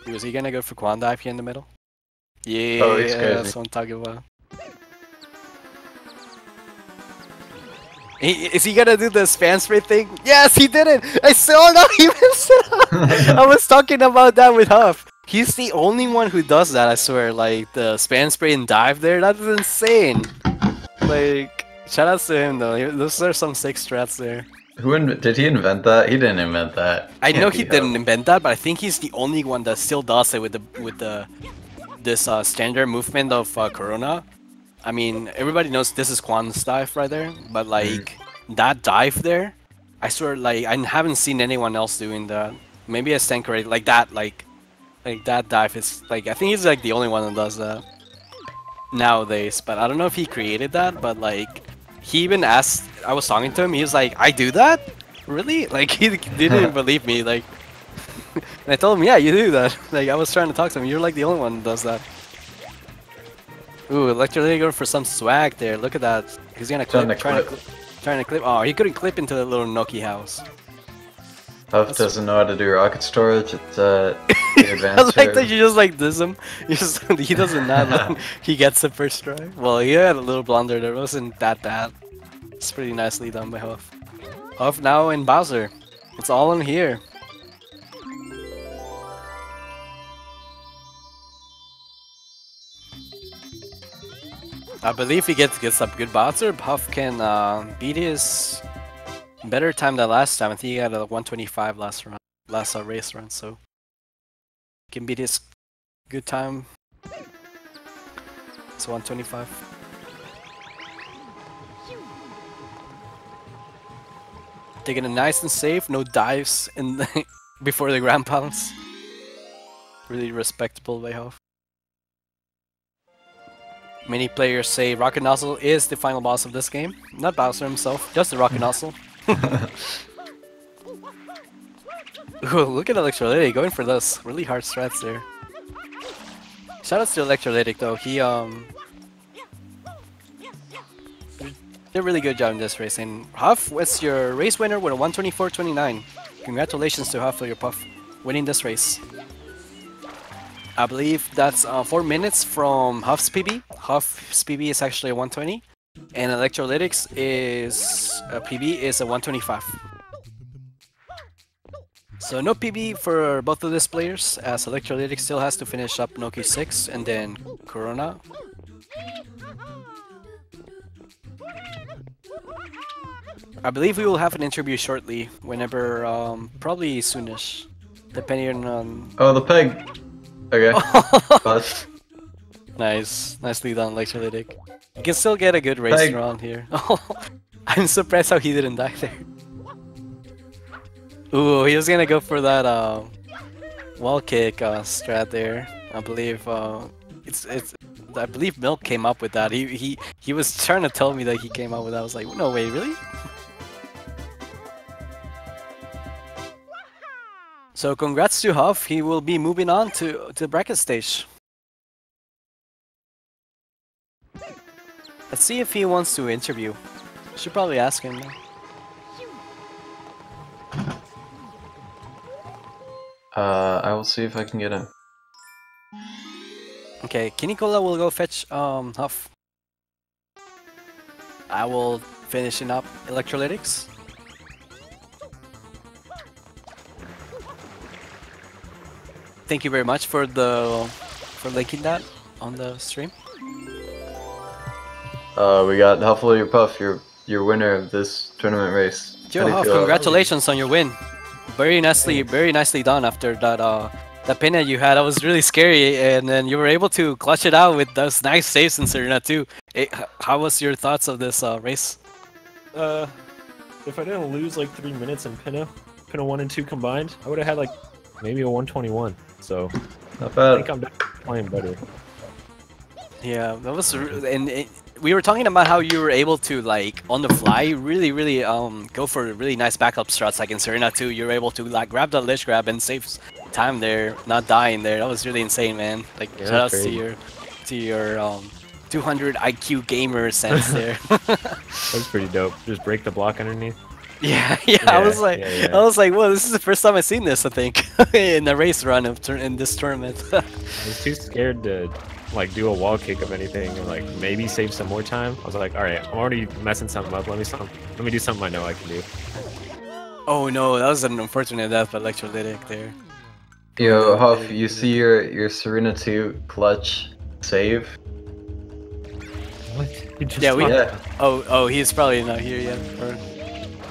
A: Was he gonna go for Quan Dive here in the middle? Yeah,
E: oh, he's crazy.
A: That's what I'm talking about. Is he gonna do the spam spray thing? Yes, he did it! I saw it! He messed it up! I was talking about that with Huff. He's the only one who does that, I swear. Like, the spam spray and dive there, that's insane! Like, shoutouts to him though, those are some sick strats there.
E: Did he invent that? He didn't invent that.
A: I know he didn't invent that, but I think he's the only one that still does it with this standard movement of Corona. I mean, everybody knows this is Quan's dive right there, but like that dive there, I swear, like I haven't seen anyone else doing that. Maybe I stand corrected, like that, like that dive is like, I think he's like the only one that does that nowadays. But I don't know if he created that, but like he even asked. I was talking to him. He was like, "I do that, really?" Like he didn't believe me. Like, and I told him, "Yeah, you do that." Like I was trying to talk to him. You're like the only one that does that. Ooh, Electrolitic going for some swag there. Look at that. He's gonna clip, trying to clip. Oh, he couldn't clip into the little Noki house.
E: Huff doesn't know how to do rocket storage. It's the advanced.
A: I like that you just like diss him. He doesn't know. He gets it first try. Well, he had a little blunder. There wasn't that bad. It's pretty nicely done by Huff. Huff now in Bowser. It's all in here. I believe he gets some good Bowser. Huff can beat his better time than last time. I think he had a 125 last race run, so he can beat his good time. It's 125. Taking it nice and safe, no dives in before the ground pounds. Really respectable by Huff. Many players say Rocket Nozzle is the final boss of this game. Not Bowser himself, just the Rocket Nozzle. Ooh, look at Electrolitic going for this. Really hard strats there. Shoutouts to Electrolitic though. did a really good job in this race. And Huff was your race winner with a 124.29. Congratulations to HuffleYourPuff winning this race. I believe that's 4 minutes from Huff's PB. Huff's PB is actually a 120, and Electrolytics is PB is a 125. So no PB for both of these players, as Electrolytic still has to finish up Noki 6 and then Corona. I believe we will have an interview shortly, whenever, probably soonish, depending on...
E: Oh, the peg! Okay. Bust.
A: Nice. Nicely done, Electrolytic. You can still get a good race
E: Peg.
A: around here. I'm surprised how he didn't die there. Ooh, he was gonna go for that wall kick strat there. I believe I believe Milk came up with that. He was trying to tell me that he came up with that. I was like, no way, really? So congrats to Huff. He will be moving on to the bracket stage. Let's see if he wants to interview. Should probably ask him.
E: I will see if I can get him.
A: Okay, Kinikola will go fetch Huff. I will finishing up Electrolytics. Thank you very much for linking that on the stream.
E: We got HuffleYourPuff, your winner of this tournament race.
A: Joe Huff, congratulations on your win. Very nicely done after that PINNA you had. That was really scary, and then you were able to clutch it out with those nice saves in Serena too. How was your thoughts of this race?
F: If I didn't lose like 3 minutes in PINNA 1 and 2 combined, I would have had like maybe a 121. So
E: not bad.
F: I think I'm playing better.
A: Yeah, that was, and we were talking about how you were able to, like, on the fly, really go for really nice backup strats, like in Serena 2. You were able to, like, grab that ledge grab and save time there, not dying there. That was really insane, man. Like,
F: yeah,
A: shout outs to your 200 IQ gamer sense there.
F: That's pretty dope. Just break the block underneath.
A: Yeah. I was like, well, this is the first time I've seen this, I think, in a race run in this tournament.
F: I was too scared to like do a wall kick of anything or like maybe save some more time. I was like, all right, I'm already messing something up. Let me do something I know I can do.
A: Oh no, that was an unfortunate death by Electrolytic there.
E: Yo, Huff, you see your Serena 2 clutch save?
F: What?
A: Yeah, Oh, he's probably not here yet. Or...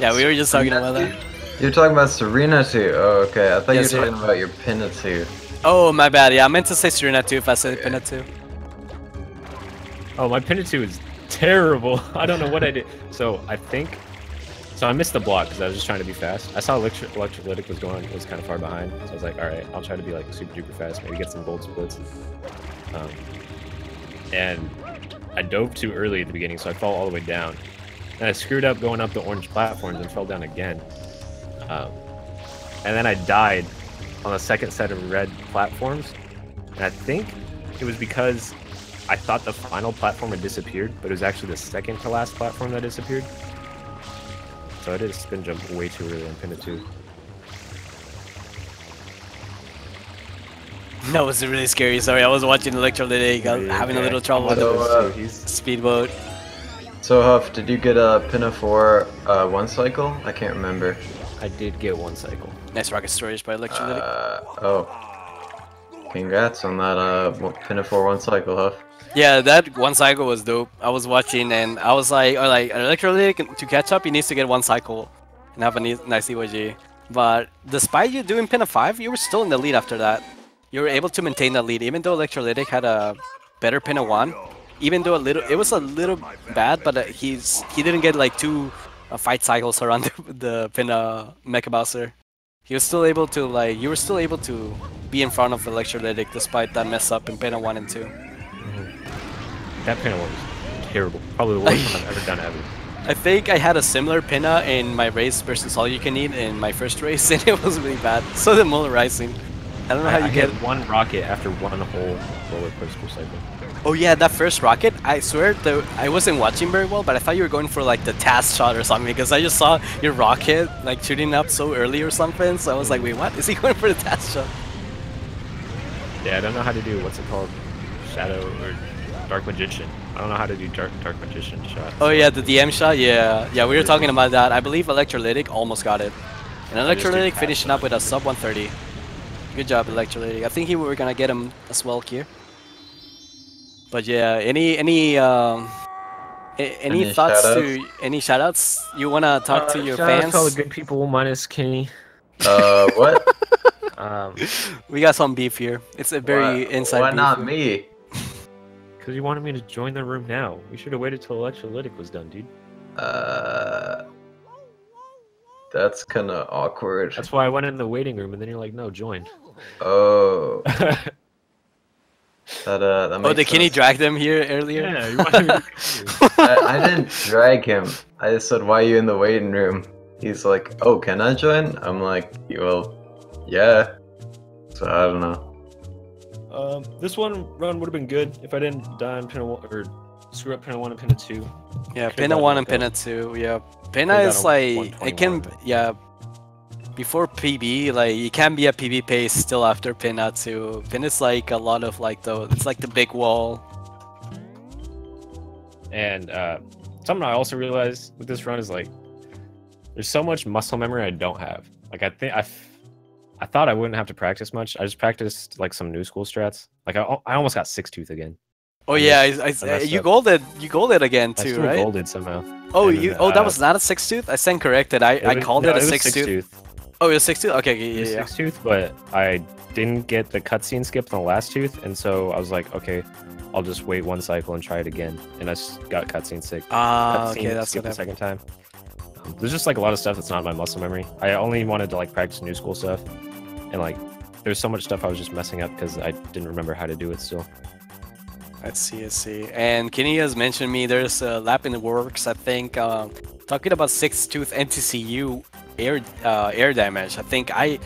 A: Yeah, we were just talking about that.
E: You're talking about Serena 2. Oh, okay. I thought you were talking about your PINNA 2.
A: Oh, my bad. Yeah, I meant to say Serena 2 if I said PINNA 2.
F: Oh, my PINNA 2 is terrible. I don't know what I did. So I missed the block because I was just trying to be fast. I saw Electrolytic was kind of far behind. So I was like, all right, I'll try to be like super duper fast, maybe get some gold splits. And I dove too early at the beginning, so I fell all the way down. And I screwed up going up the orange platforms and fell down again. And then I died on the second set of red platforms. And I think it was because I thought the final platform had disappeared, but it was actually the second to last platform that disappeared. So I did a spin jump way too early on PINNA 2.
A: That was really scary. Sorry, I was watching Electrolytic, having a little trouble with the speedboat.
E: So Huff, did you get a PINNA 4 one cycle? I can't remember.
F: I did get one cycle.
A: Nice rocket storage by Electrolytic.
E: Oh. Congrats on that PINNA 4 one cycle, Huff.
A: Yeah, that one cycle was dope. I was watching and I was like, Electrolytic, to catch up, he needs to get one cycle and have a nice EYG. But despite you doing PINNA 5, you were still in the lead after that. You were able to maintain that lead, even though Electrolytic had a better PINNA 1. Even though it was a little bad, but he didn't get like 2 fight cycles around the PINNA Mecha Bowser. He was still able to you were still able to be in front of Electrolytic despite that mess up in PINNA 1 and 2.
F: That PINNA 1 was terrible. Probably the worst one I've ever done ever.
A: I think I had a similar PINNA in my race versus All You Can Eat in my first race, and it was really bad. So the Muller Rising. I don't know how you get
F: one rocket after one whole roller coaster cycle.
A: Oh yeah, that first rocket, I swear I wasn't watching very well, but I thought you were going for like the task shot or something because I just saw your rocket like shooting up so early or something, so I was like, wait, what? Is he going for the task shot?
F: Yeah, I don't know how to do, what's it called? Shadow or Dark Magician. I don't know how to do Dark Magician shots.
A: Oh yeah, the DM shot, yeah. Yeah, we were talking about that. I believe Electrolytic almost got it. And Electrolytic finishing up with a sub 130. Good job, Electrolytic. I think we were gonna get him as well here. But yeah, any thoughts to any shoutouts you wanna talk to your fans?
F: To all the good people minus Kenny.
E: What?
A: We got some beef here. It's a very inside
E: Why
A: beef.
E: not
A: here.
E: me?
F: Because you wanted me to join the room now. We should have waited till Electrolytic was done, dude.
E: That's kind of awkward.
F: That's why I went in the waiting room, and then you're like, no, join.
E: Oh. That makes
A: Oh, did Kenny
E: sense.
A: drag them here earlier?
F: Yeah, you wanted me to
E: I didn't drag him. I just said, why are you in the waiting room? He's like, oh, can I join? I'm like, well, yeah. So I don't know.
F: This one run would have been good if I didn't die on Pinna 1 or screw up Pinna 1 and Pinna 2.
A: Yeah, Pinna 1 and Pinna 2. Yeah, Pinna is like it can. Yeah, before PB, like you can be at PB pace still after Pinna 2. Pinna is like a lot of like it's like the big wall.
F: And something I also realized with this run is like there's so much muscle memory I don't have. Like I thought I wouldn't have to practice much. I just practiced like some new school strats. Like I almost got 6-tooth again.
A: Oh yeah, you golded again too, right?
F: I still golded somehow.
A: Oh, that was not a 6-tooth? I stand corrected. I called it a 6-tooth. Oh, it was 6-tooth? Okay, yeah.
F: 6-tooth, but I didn't get the cutscene skip on the last tooth, and so I was like, okay, I'll just wait one cycle and try it again. And I just got cutscene sick.
A: Okay, that's what
F: the second time. There's just like a lot of stuff that's not my muscle memory. I only wanted to like practice new school stuff, and like there's so much stuff I was just messing up because I didn't remember how to do it still.
A: I see. And Kenny has mentioned me. There's a lap in the works. I think talking about 6-tooth NTCU air damage. I think I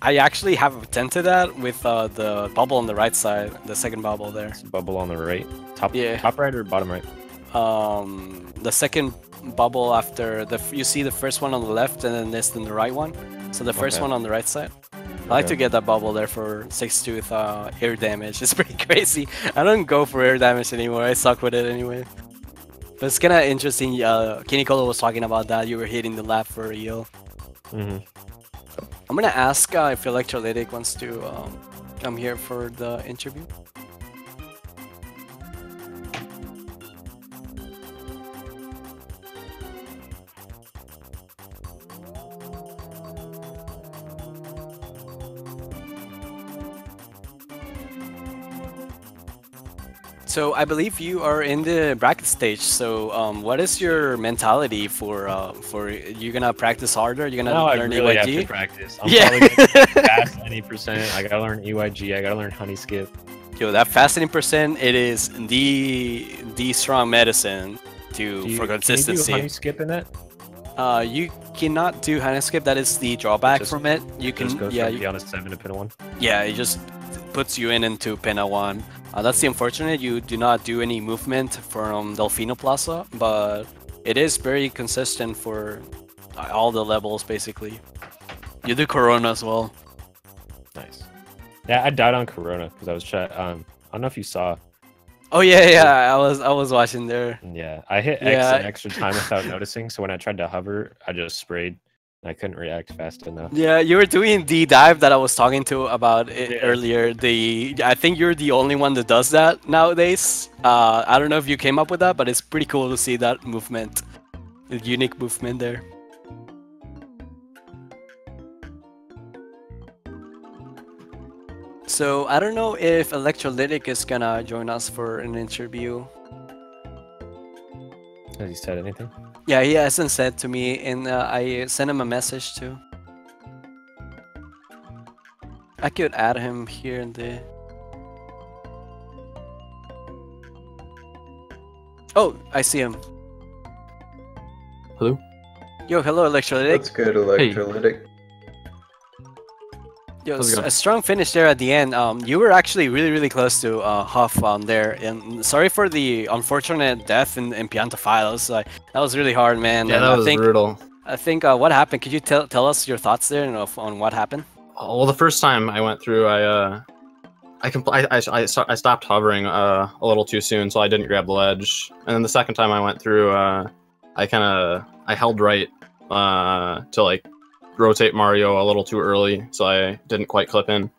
A: actually have attempted that with the bubble on the right side, the second bubble there.
F: It's bubble on the right, top right or bottom right?
A: The second bubble after you see the first one on the left and then this in the right one. So the first one on the right side. I like to get that bubble there for 6-tooth air damage. It's pretty crazy. I don't go for air damage anymore. I suck with it anyway. But it's kind of interesting. Kenny Colo was talking about that. You were hitting the lap for real. I'm gonna ask if Electrolytic wants to come here for the interview. So I believe you are in the bracket stage. So what is your mentality for you gonna practice harder? You're gonna learn
F: I really
A: EYG?
F: have to practice. I'm probably gonna pass any percent. I gotta learn EYG. I gotta learn honey skip.
A: Yo, that fasting percent, it is the strong medicine for consistency.
F: Can you do honey skip in that?
A: You cannot do honey skip. That is the drawback from it. You can
F: just goes from Piana 7 to Pinna 1.
A: Yeah, it just puts you into Pinna 1. That's the unfortunate. You do not do any movement from Delfino Plaza, but it is very consistent for all the levels basically. You do Corona as well.
F: Nice. Yeah, I died on Corona because I was trying. I don't know if you saw.
A: Oh yeah. I was watching there.
F: Yeah, I hit X an extra time without noticing. So when I tried to hover, I just sprayed. I couldn't react fast enough.
A: Yeah, you were doing the dive that I was talking to about earlier. I think you're the only one that does that nowadays. I don't know if you came up with that, but it's pretty cool to see that movement, the unique movement there. So I don't know if Electrolytic is gonna join us for an interview.
F: Has he said anything?
A: Yeah, he hasn't said to me, and I sent him a message too. I could add him here in the... Oh, I see him.
G: Hello?
A: Yo, hello, Electrolytic.
E: That's good, Electrolytic.
A: Yo,
G: How's it going?
A: a strong finish there at the end. You were actually really close to Huff there, and sorry for the unfortunate death in Pianta 5. That was really hard, man.
G: Yeah,
A: and
G: that was brutal.
A: I think what happened? Could you tell us your thoughts there on what happened?
G: Well, the first time I went through, I stopped hovering a little too soon, so I didn't grab the ledge. And then the second time I went through, I held right to like rotate Mario a little too early, so I didn't quite clip in.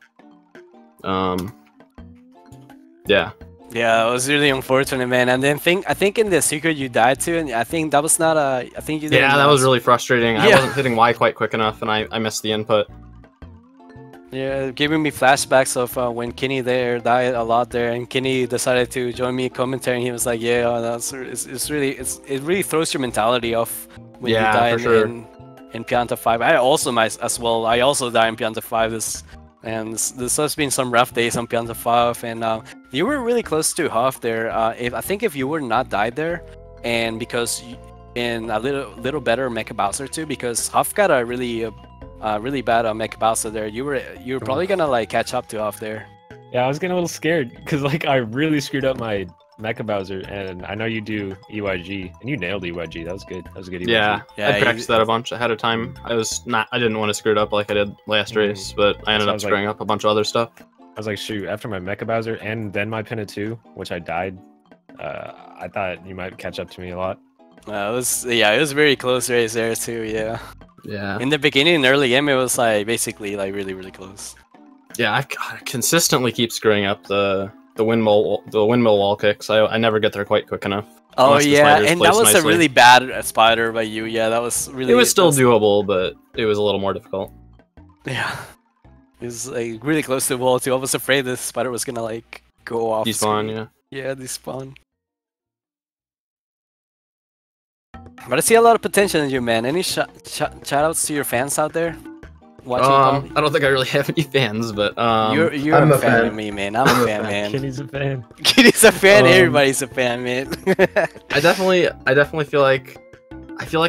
G: Yeah.
A: Yeah, it was really unfortunate, man. And then I think in the secret you died too, and I think that was not a. I think you.
G: Yeah, that was really frustrating.
A: Yeah.
G: I wasn't hitting Y quite quick enough, and I missed the input.
A: Yeah, giving me flashbacks of when Kenny there died a lot there, and Kenny decided to join me commentary, and he was like, "Yeah, it really throws your mentality off when you die in Pianta 5." I also as well. I also died in Pianta 5 this has been some rough days on Pianta 5, and you were really close to Huff there. I think if you were not died there, and because in a little better Mecha Bowser too, because Huff got a really bad Mecha Bowser there. You were probably gonna like catch up to Huff there.
F: Yeah, I was getting a little scared because like I really screwed up my Mecha Bowser, and I know you do EYG, and you nailed EYG. That was good. That was a good EYG.
G: Yeah,
A: Yeah,
G: I practiced that a bunch ahead of time. I didn't want to screw it up like I did last race, but I ended up screwing up a bunch of other stuff.
F: I was like, shoot, after my Mecha Bowser and then my PINNA 2, which I died, I thought you might catch up to me a lot.
A: It was very close race there too. Yeah.
G: Yeah.
A: In the beginning, early game, it was like basically like really close.
G: Yeah, I consistently keep screwing up the windmill wall kicks. I never get there quite quick enough.
A: Oh
G: Unless the
A: yeah,
G: spider's
A: and that
G: placed
A: was a
G: nicely.
A: really bad spider by you. Yeah, that was really.
G: It was still doable, but it was a little more difficult.
A: Yeah, it was like really close to the wall too. I was afraid the spider was gonna like go off.
G: Despawn,
A: screen.
G: yeah.
A: Yeah, despawn. But I see a lot of potential in you, man. Any shout-outs to your fans out there? Watching
G: I don't think I really have any fans, but
A: you're
E: I'm
A: a
E: a
A: fan
E: fan.
A: of me, man. I'm a fan, man.
F: Kenny's a fan.
A: Kenny's a fan. Everybody's a fan, man.
G: I definitely feel like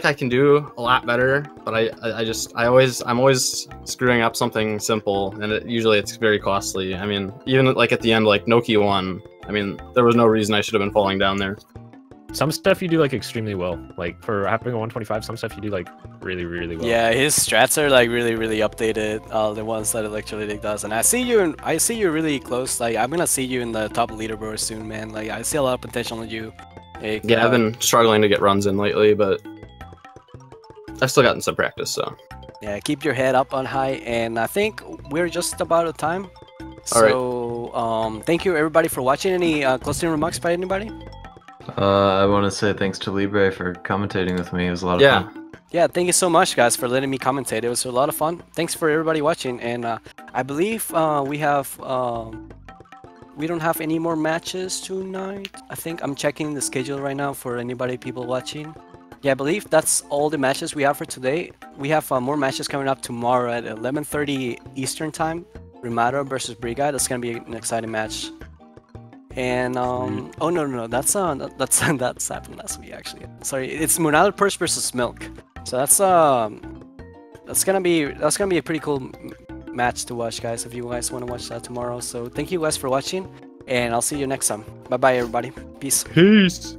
G: I can do a lot better, but I'm always screwing up something simple, and usually it's very costly. I mean, even like at the end, like Noki won. I mean, there was no reason I should have been falling down there.
F: Some stuff you do like extremely well. Like for having a 125, some stuff you do like really well.
A: Yeah, his strats are like really updated. The ones that Electrolitic does, and I see you really close. Like I'm gonna see you in the top leaderboard soon, man. Like I see a lot of potential in you. Like,
G: Yeah, I've been struggling to get runs in lately, but I've still gotten some practice, so.
A: Yeah, keep your head up on high, and I think we're just about out of time.
G: All
A: So, thank you everybody for watching. Any closing remarks by anybody?
E: I want to say thanks to Libre for commentating with me. It was a lot of fun.
A: Yeah, thank you so much, guys, for letting me commentate. It was a lot of fun. Thanks for everybody watching, and I believe we don't have any more matches tonight. I think I'm checking the schedule right now for people watching. Yeah, I believe that's all the matches we have for today. We have more matches coming up tomorrow at 11:30 Eastern Time. Rimado versus Brigade. That's gonna be an exciting match. And oh no, that's happened last week actually. Sorry, it's Munal Purse versus Milk. So that's gonna be a pretty cool match to watch, guys. If you guys want to watch that tomorrow. So thank you guys for watching, and I'll see you next time. Bye bye, everybody. Peace.
F: Peace.